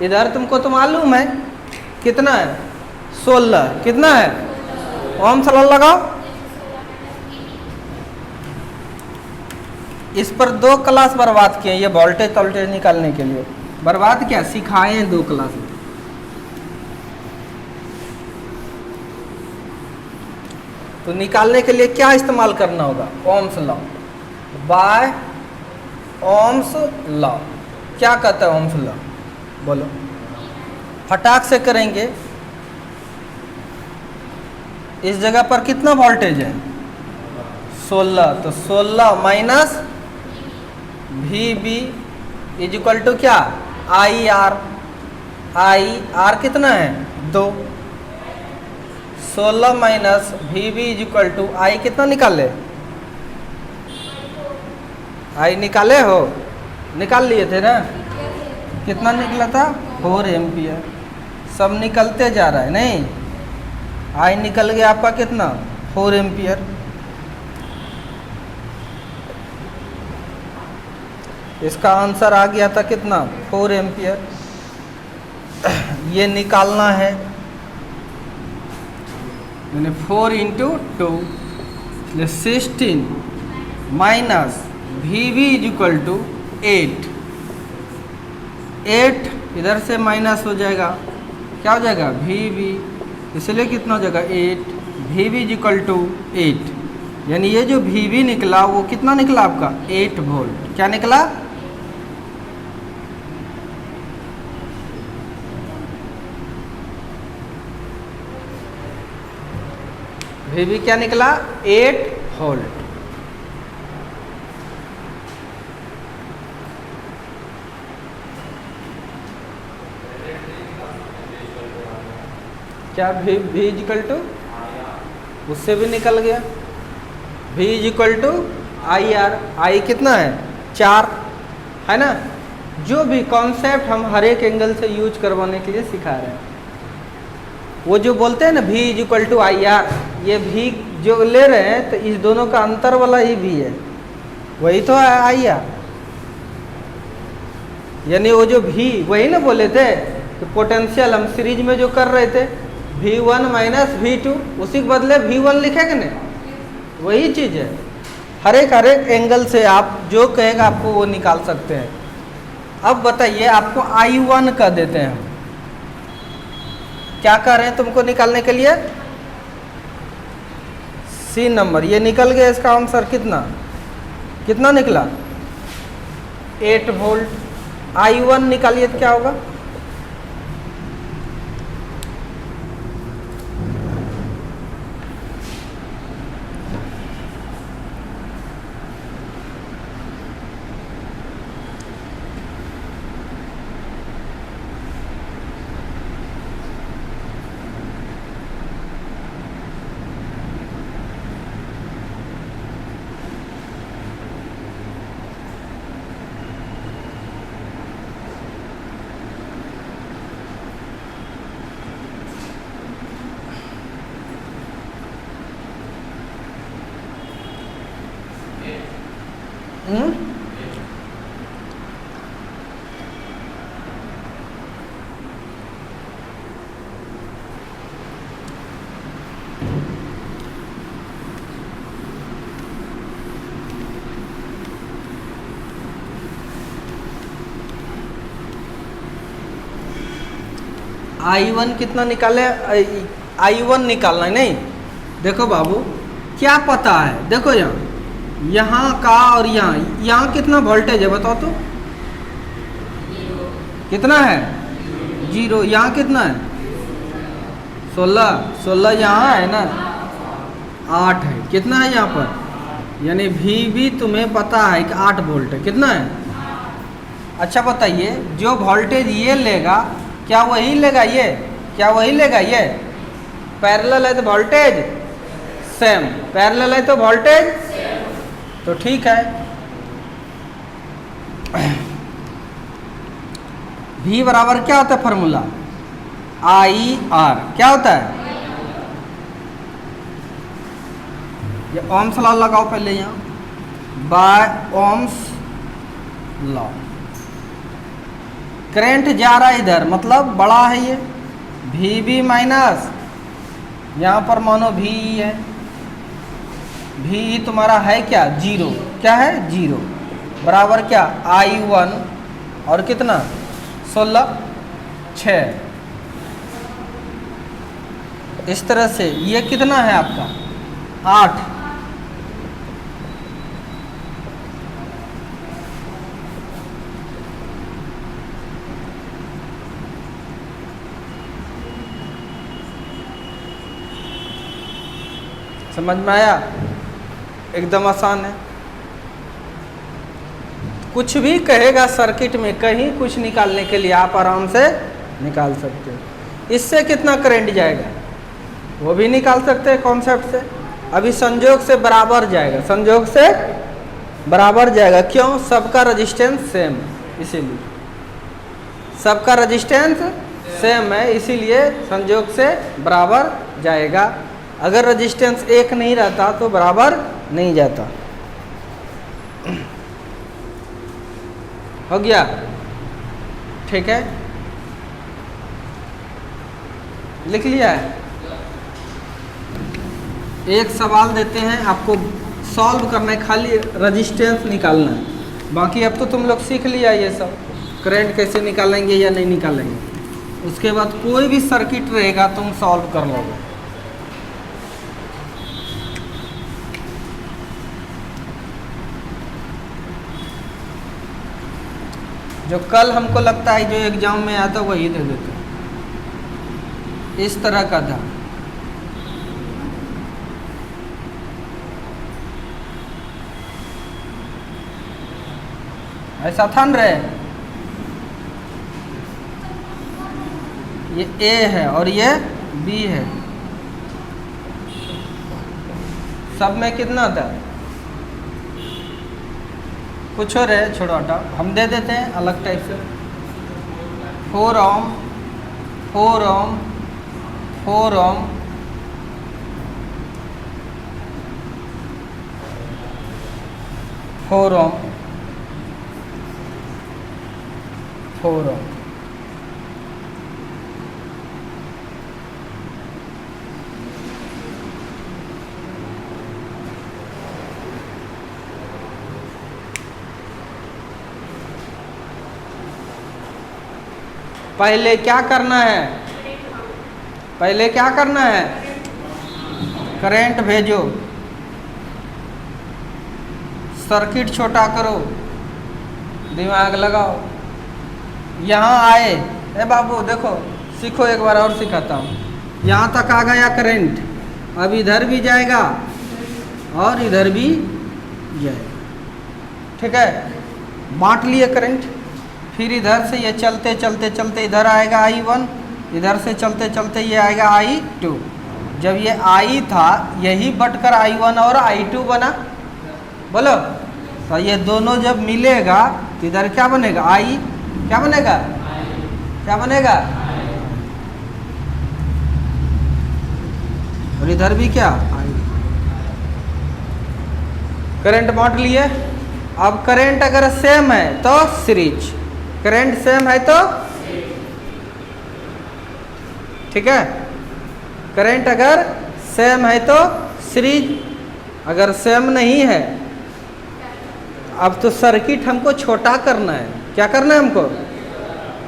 इधर तुमको तो मालूम है कितना है? 16। कितना है? ओम सलाह लगाओ। इस पर 2 क्लास बर्बाद किए ये वोल्टेज वोल्टेज निकालने के लिए। बर्बाद क्या, सिखाए हैं 2 क्लास। तो निकालने के लिए क्या इस्तेमाल करना होगा? Ohm's law, by Ohm's law. क्या कहता है ओम्स लॉ? बोलो, फटाक से करेंगे। इस जगह पर कितना वोल्टेज है? 16। तो 16 minus V B is equal to क्या? I R. आई आर कितना है? 2। 16 minus V B is equal to I कितना निकाले? आई निकाले हो? निकाल लिए थे ना? कितना निकला था? 4 एम्पियर। सब निकलते जा रहा है नहीं? आई निकल गया आपका कितना? 4 एम्पियर। इसका आंसर आ गया था कितना? 4 एम्पियर। ये निकालना है, मैंने 4 into 2 16 minus V B is equal to 8। 8 इधर से माइनस हो जाएगा, क्या हो जाएगा? वी बी, इसलिए कितना हो जाएगा? 8। V B is equal to 8, यानी ये जो वी बी निकला वो कितना निकला आपका? 8 वोल्ट। क्या निकला? वी बी क्या निकला? 8 वोल्ट। क्या वी इज इक्वल टू, उससे भी निकल गया, V is equal to I R. I कितना है? 4 है ना? जो भी कॉन्सेप्ट हम हर एक एंगल से यूज करवाने के लिए सिखा रहे हैं, वो जो बोलते हैं ना V is equal to I R, ये भी जो ले रहे हैं तो इस दोनों का अंतर वाला ही भी है, वही तो है आई आर। यानी वो जो भी वही ना बोले थे कि पोटेंशियल हम सीरीज में जो कर रहे थे V1 माइनस V2, उसी के बदले V1 लिखेंगे ना, वही चीज़ है। हर एक एंगल से आप जो कहेगा आपको वो निकाल सकते हैं। अब बताइए, आपको I1 का देते हैं, क्या कर रहे हैं तुमको निकालने के लिए? C नंबर, ये निकल गया। इसका आंसर कितना कितना निकला? 8 वोल्ट। I1 निकालिए तो क्या होगा? I1 कितना निकाले? I1 निकालना है नहीं? देखो बाबू, क्या पता है, देखो यहाँ का और यहाँ कितना वोल्टेज है बताओ तो? कितना है? 0। यहाँ कितना है? 16 यहाँ है ना, 8 है। कितना है यहाँ पर? यानी वी भी तुम्हें पता है कि 8 वोल्ट है। कितना है? अच्छा बताइए, जो वोल्टेज ये लेगा क्या वही लेगा ये? क्या वही लेगा ये? पैरेलल है तो वोल्टेज सेम, पैरेलल है तो वोल्टेज तो ठीक है। V बराबर क्या होता है फॉर्मूला? I R. क्या होता है? ये ओम्स लॉ लगाओ पहले यहाँ, बाय ओम्स लॉ। करंट जा रहा है इधर, मतलब बड़ा है ये, वी बी माइनस यहाँ पर मानो वी है, वी तुम्हारा है क्या? 0। क्या है? 0 बराबर क्या? I1 और कितना? 16 6। इस तरह से ये कितना है आपका? 8। समझ में आया? एकदम आसान है। कुछ भी कहेगा सर्किट में, कहीं कुछ निकालने के लिए आप आराम से निकाल सकते हो। इससे कितना करंट जाएगा वो भी निकाल सकते हैं कॉन्सेप्ट से। अभी संयोग से बराबर जाएगा, संयोग से बराबर जाएगा। क्यों? सबका रेजिस्टेंस सेम है, इसीलिए सबका रेजिस्टेंस सेम है, इसीलिए संयोग से बराबर जाएगा। अगर रेजिस्टेंस एक नहीं रहता तो बराबर नहीं जाता। हो गया? ठीक है, लिख लिया है? एक सवाल देते हैं आपको, सॉल्व करना है, खाली रेजिस्टेंस निकालना है। बाकी अब तो तुम लोग सीख लिया ये सब, करंट कैसे निकालेंगे या नहीं निकालेंगे। उसके बाद कोई भी सर्किट रहेगा तुम सॉल्व कर लोगे। जो कल हमको लगता है जो एग्जाम में आता वही दे देते, इस तरह का था। ऐसा था न रे, ये ए है और ये बी है, सब में कितना था? कुछ और है, छोड़ो हटाओ, हम दे देते हैं अलग टाइप से। 4 ओम 4 ओम 4 ओम 4 ओम 4 ओम। पहले क्या करना है? पहले क्या करना है? करंट भेजो, सर्किट छोटा करो, दिमाग लगाओ। यहाँ आए, ए बाबू देखो, सीखो, एक बार और सिखाता हूँ। यहाँ तक आ गया करंट, अब इधर भी जाएगा और इधर भी जाएगा। ठीक है, बांट लिए करंट। फिर इधर से ये चलते चलते चलते इधर आएगा I1, इधर से चलते चलते ये आएगा I2। जब ये I था यही बटकर I1 और I2 बना, बोलो। तो ये दोनों जब मिलेगा तो इधर क्या बनेगा? I क्या बनेगा? क्या बनेगा? और इधर भी क्या? I। करंट बांट लिए। अब करंट अगर सेम है तो सीरीज, करंट सेम है तो ठीक है, करंट अगर सेम है तो सीरीज, अगर सेम नहीं है अब तो सर्किट हमको छोटा करना है। क्या करना है हमको?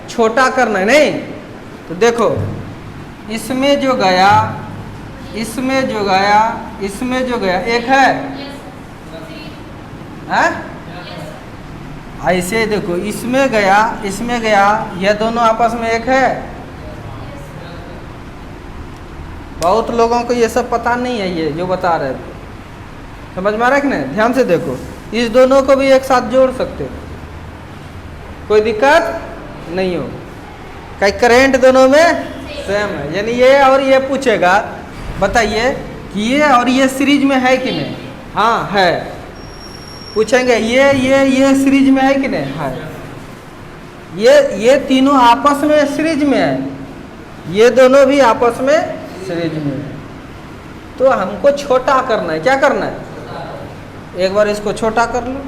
छोटा करना है। नहीं तो देखो, इसमें जो गया, इसमें जो गया, इसमें जो गया, एक है, है? ऐसे देखो, इसमें गया, इसमें गया, यह दोनों आपस में एक है। बहुत लोगों को ये सब पता नहीं है, ये जो बता रहे थे, समझ में आ रहा है कि नहीं? ध्यान से देखो, इस दोनों को भी एक साथ जोड़ सकते हो, कोई दिक्कत नहीं हो। कई करंट दोनों में सेम है, यानी ये और ये पूछेगा, बताइए कि ये और ये सीरीज में है कि नहीं? हाँ है। पूछेंगे ये सीरीज में है कि नहीं? है। ये तीनों आपस में सीरीज में है, ये दोनों भी आपस में सीरीज में है। तो हमको छोटा करना है। क्या करना है? एक बार इसको छोटा कर लो,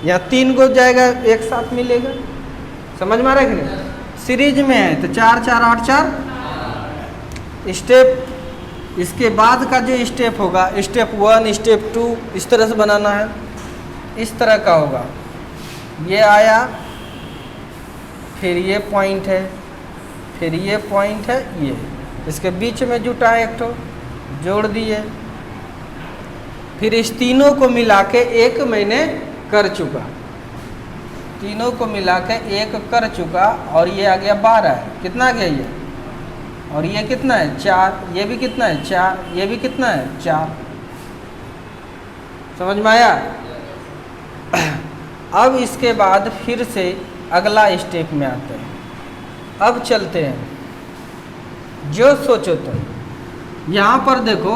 यहाँ 3 को जाएगा, एक साथ मिलेगा। समझ में आ रहा है कि नहीं? सीरीज में है तो 4 4 8 4 स्टेप। इसके बाद का जो स्टेप होगा, स्टेप 1 स्टेप 2 इस तरह से बनाना है, इस तरह का होगा। ये आया, फिर ये पॉइंट है, फिर ये पॉइंट है, ये इसके बीच में जुटा है, एक तो जोड़ दिए। फिर इस तीनों को मिला के एक मैंने कर चुका, तीनों को मिला के एक कर चुका, और ये आ गया 12 है। कितना आ गया ये? और ये कितना है 4, ये भी कितना है 4, ये भी कितना है 4। समझ में आया? अब इसके बाद फिर से अगला स्टेप में आते हैं। अब चलते हैं जो सोचो तो। यहाँ पर देखो,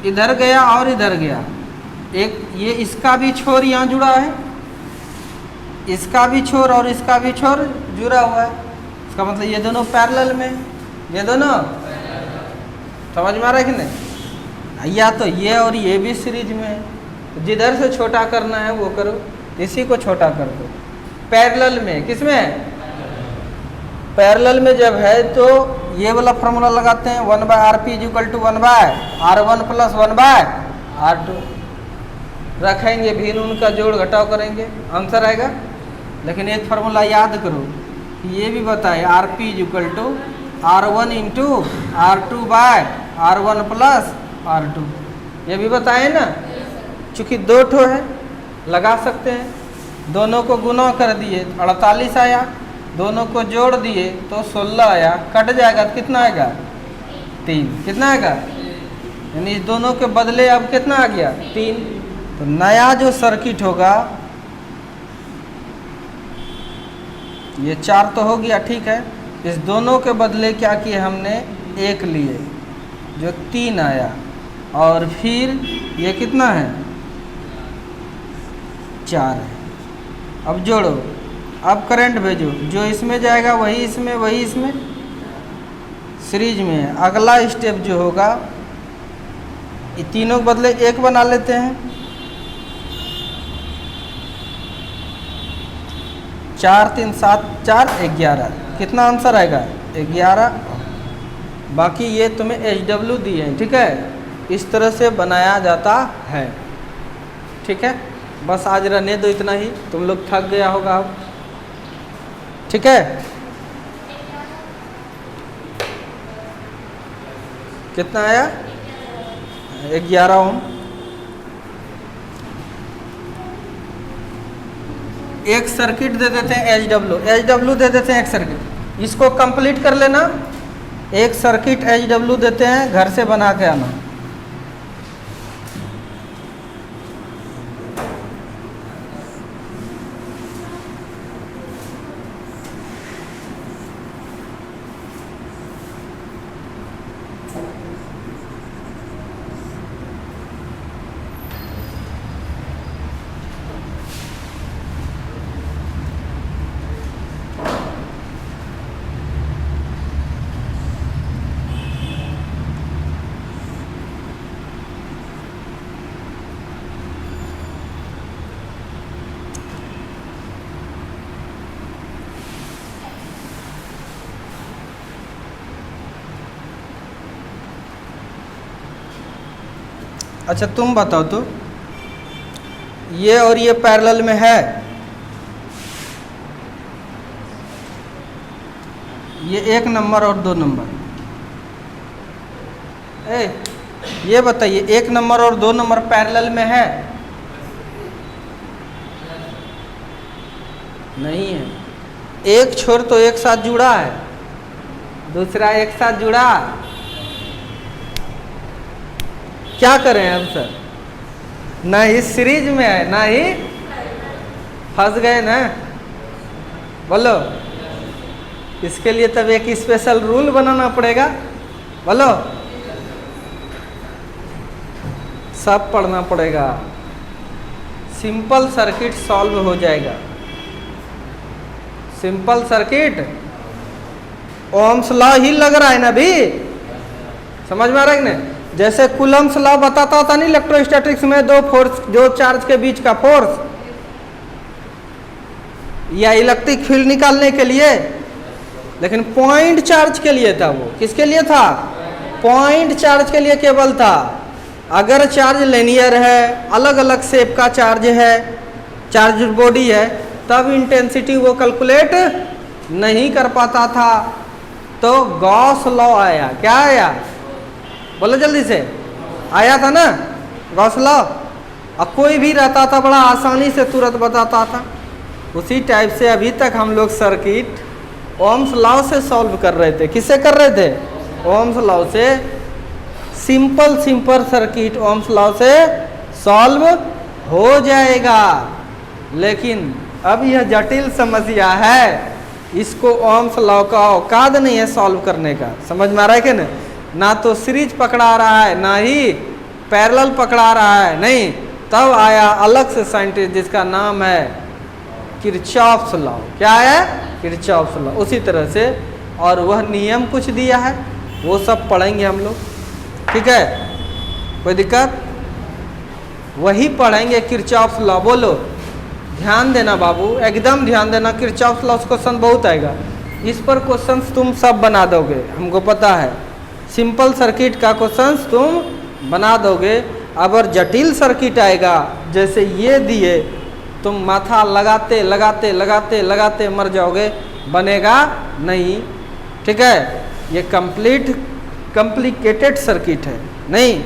इधर गया और इधर गया, एक ये इसका भी छोर यहाँ जुड़ा है, इसका भी छोर और इसका भी छोर जुड़ा हुआ है। इसका मतलब ये दोनों पैरेलल में, ये दोनों समझ में आ रहा है कि नहीं? या तो ये और ये भी सीरीज में है, जिधर से छोटा करना है वो करो, इसी को छोटा कर दो। पैरेलल में, किस में? पैरेलल में जब है तो ये वाला फॉर्मूला लगाते हैं, 1/rp = 1/r1 + 1/r2 रखेंगे, भी उनका जोड़ घटाव करेंगे, आंसर आएगा। लेकिन एक फार्मूला याद करो, ये भी बताए rp = r1 × r2/r1 + r2, ये भी बताए ना। चूँकि 2 ठो है, लगा सकते हैं। दोनों को गुना कर दिए 48 आया, दोनों को जोड़ दिए तो 16 आया, कट जाएगा तो कितना आएगा 3। कितना आएगा? यानी इस दोनों के बदले अब कितना आ गया 3। तो नया जो सर्किट होगा, ये 4 तो हो गया, ठीक है। इस दोनों के बदले क्या किए हमने 1 लिए, जो 3 आया, और फिर ये कितना है 4 है। अब जोड़ो, अब करंट भेजो, जो इसमें जाएगा वही इसमें, वही इसमें, सीरीज में है। अगला स्टेप जो होगा, ये तीनों के बदले 1 बना लेते हैं। 4 3 7 4 11, कितना आंसर आएगा 11। बाकी ये तुम्हें HW दिए हैं, ठीक है। इस तरह से बनाया जाता है, ठीक है। बस आज रहने दो इतना ही, तुम लोग थक गया होगा अब, ठीक है। कितना आया 11 ओम। एक सर्किट दे देते हैं HW दे देते हैं एक सर्किट, इसको कंप्लीट कर लेना। एक सर्किट HW देते हैं, घर से बना के आना। अच्छा तुम बताओ तो, ये और ये पैरेलल में है, ये 1 नंबर और 2 नंबर। ये बताइए 1 नंबर और 2 नंबर पैरेलल में है? नहीं है। एक छोर तो एक साथ जुड़ा है, दूसरा एक साथ जुड़ा। क्या करें हम सर? ना ही सीरीज में है, ना ही फंस गए ना। बोलो, इसके लिए तब एक स्पेशल रूल बनाना पड़ेगा। बोलो, सब पढ़ना पड़ेगा, सिंपल सर्किट सॉल्व हो जाएगा। सिंपल सर्किट, ओम्स लॉ ही लग रहा है ना अभी, समझ में आ रहा है कि नहीं? जैसे कूलम्स लॉ बताता था नहीं इलेक्ट्रोस्टैटिक्स में, दो फोर्स, दो चार्ज के बीच का फोर्स, या इलेक्ट्रिक फील्ड निकालने के लिए, लेकिन पॉइंट चार्ज के लिए था। वो किसके लिए था? पॉइंट चार्ज के लिए केवल था। अगर चार्ज लिनियर है, अलग अलग शेप का चार्ज है, चार्ज बॉडी है, तब इंटेंसिटी वो कैलकुलेट नहीं कर पाता था। तो गॉस लॉ आया। क्या आया? बोलो जल्दी से। आया था ना गॉस लॉ। अब कोई भी रहता था बड़ा आसानी से तुरंत बताता था। उसी टाइप से अभी तक हम लोग सर्किट ओम्स लॉ से सॉल्व कर रहे थे। किससे कर रहे थे? ओम्स लॉ से। सिंपल सर्किट ओम्स लॉ से सॉल्व हो जाएगा, लेकिन अब यह जटिल समस्या है, इसको ओम्स लॉ का औकात नहीं है सॉल्व करने का। समझ में आ रहा है कि नहीं? ना तो सीरीज पकड़ा रहा है, ना ही पैरेलल पकड़ा रहा है, नहीं। तब आया अलग से साइंटिस्ट जिसका नाम है किरचॉफ्स लॉ। क्या है? Kirchhoff's law. उसी तरह से और वह नियम कुछ दिया है, वो सब पढ़ेंगे हम लोग, ठीक है? कोई दिक्कत? वही पढ़ेंगे किरचॉफ्स लॉ। बोलो, ध्यान देना बाबू, एकदम ध्यान देना। किरचॉफ्स लॉ क्वेश्चन बहुत आएगा, इस पर क्वेश्चन तुम सब बना दोगे, हमको पता है। सिंपल सर्किट का क्वेश्चन तुम बना दोगे। अगर जटिल सर्किट आएगा जैसे ये दिए, तुम माथा लगाते लगाते लगाते लगाते मर जाओगे, बनेगा नहीं, ठीक है? ये कॉम्प्लिकेटेड सर्किट है, नहीं।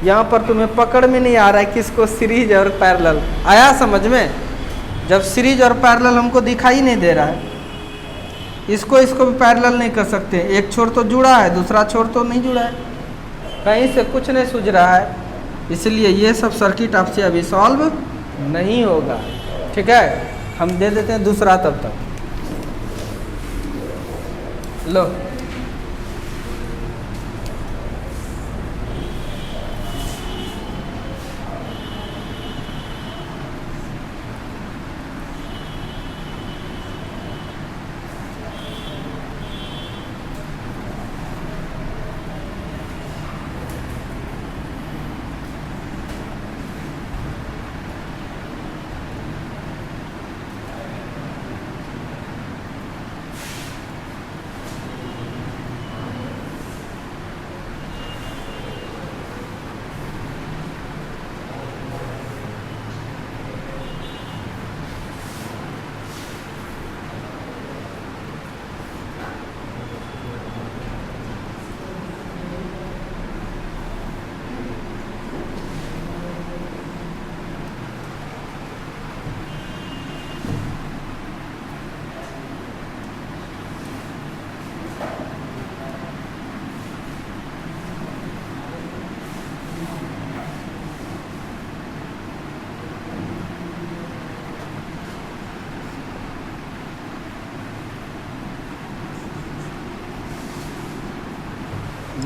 यहाँ पर तुम्हें पकड़ में नहीं आ रहा है किसको सीरीज और पैरेलल। आया समझ में? जब सीरीज और पैरेलल हमको दिखाई नहीं दे रहा है, इसको भी पैरेलल नहीं कर सकते। एक छोर तो जुड़ा है, दूसरा छोर तो नहीं जुड़ा है, कहीं से कुछ नहीं सूझ रहा है, इसलिए ये सब सर्किट आपसे अभी सॉल्व नहीं होगा, ठीक है? हम दे देते हैं दूसरा तब तक। लो,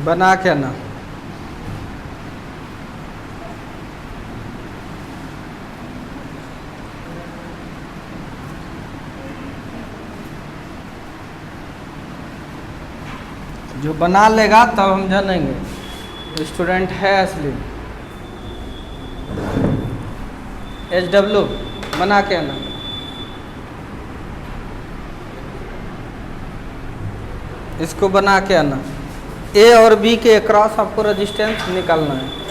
बना के ना, जो बना लेगा तब हम जानेंगे स्टूडेंट है असली। HW बना के ना, इसको बना के आना। A और B के अक्रॉस आपको रेजिस्टेंस निकालना है।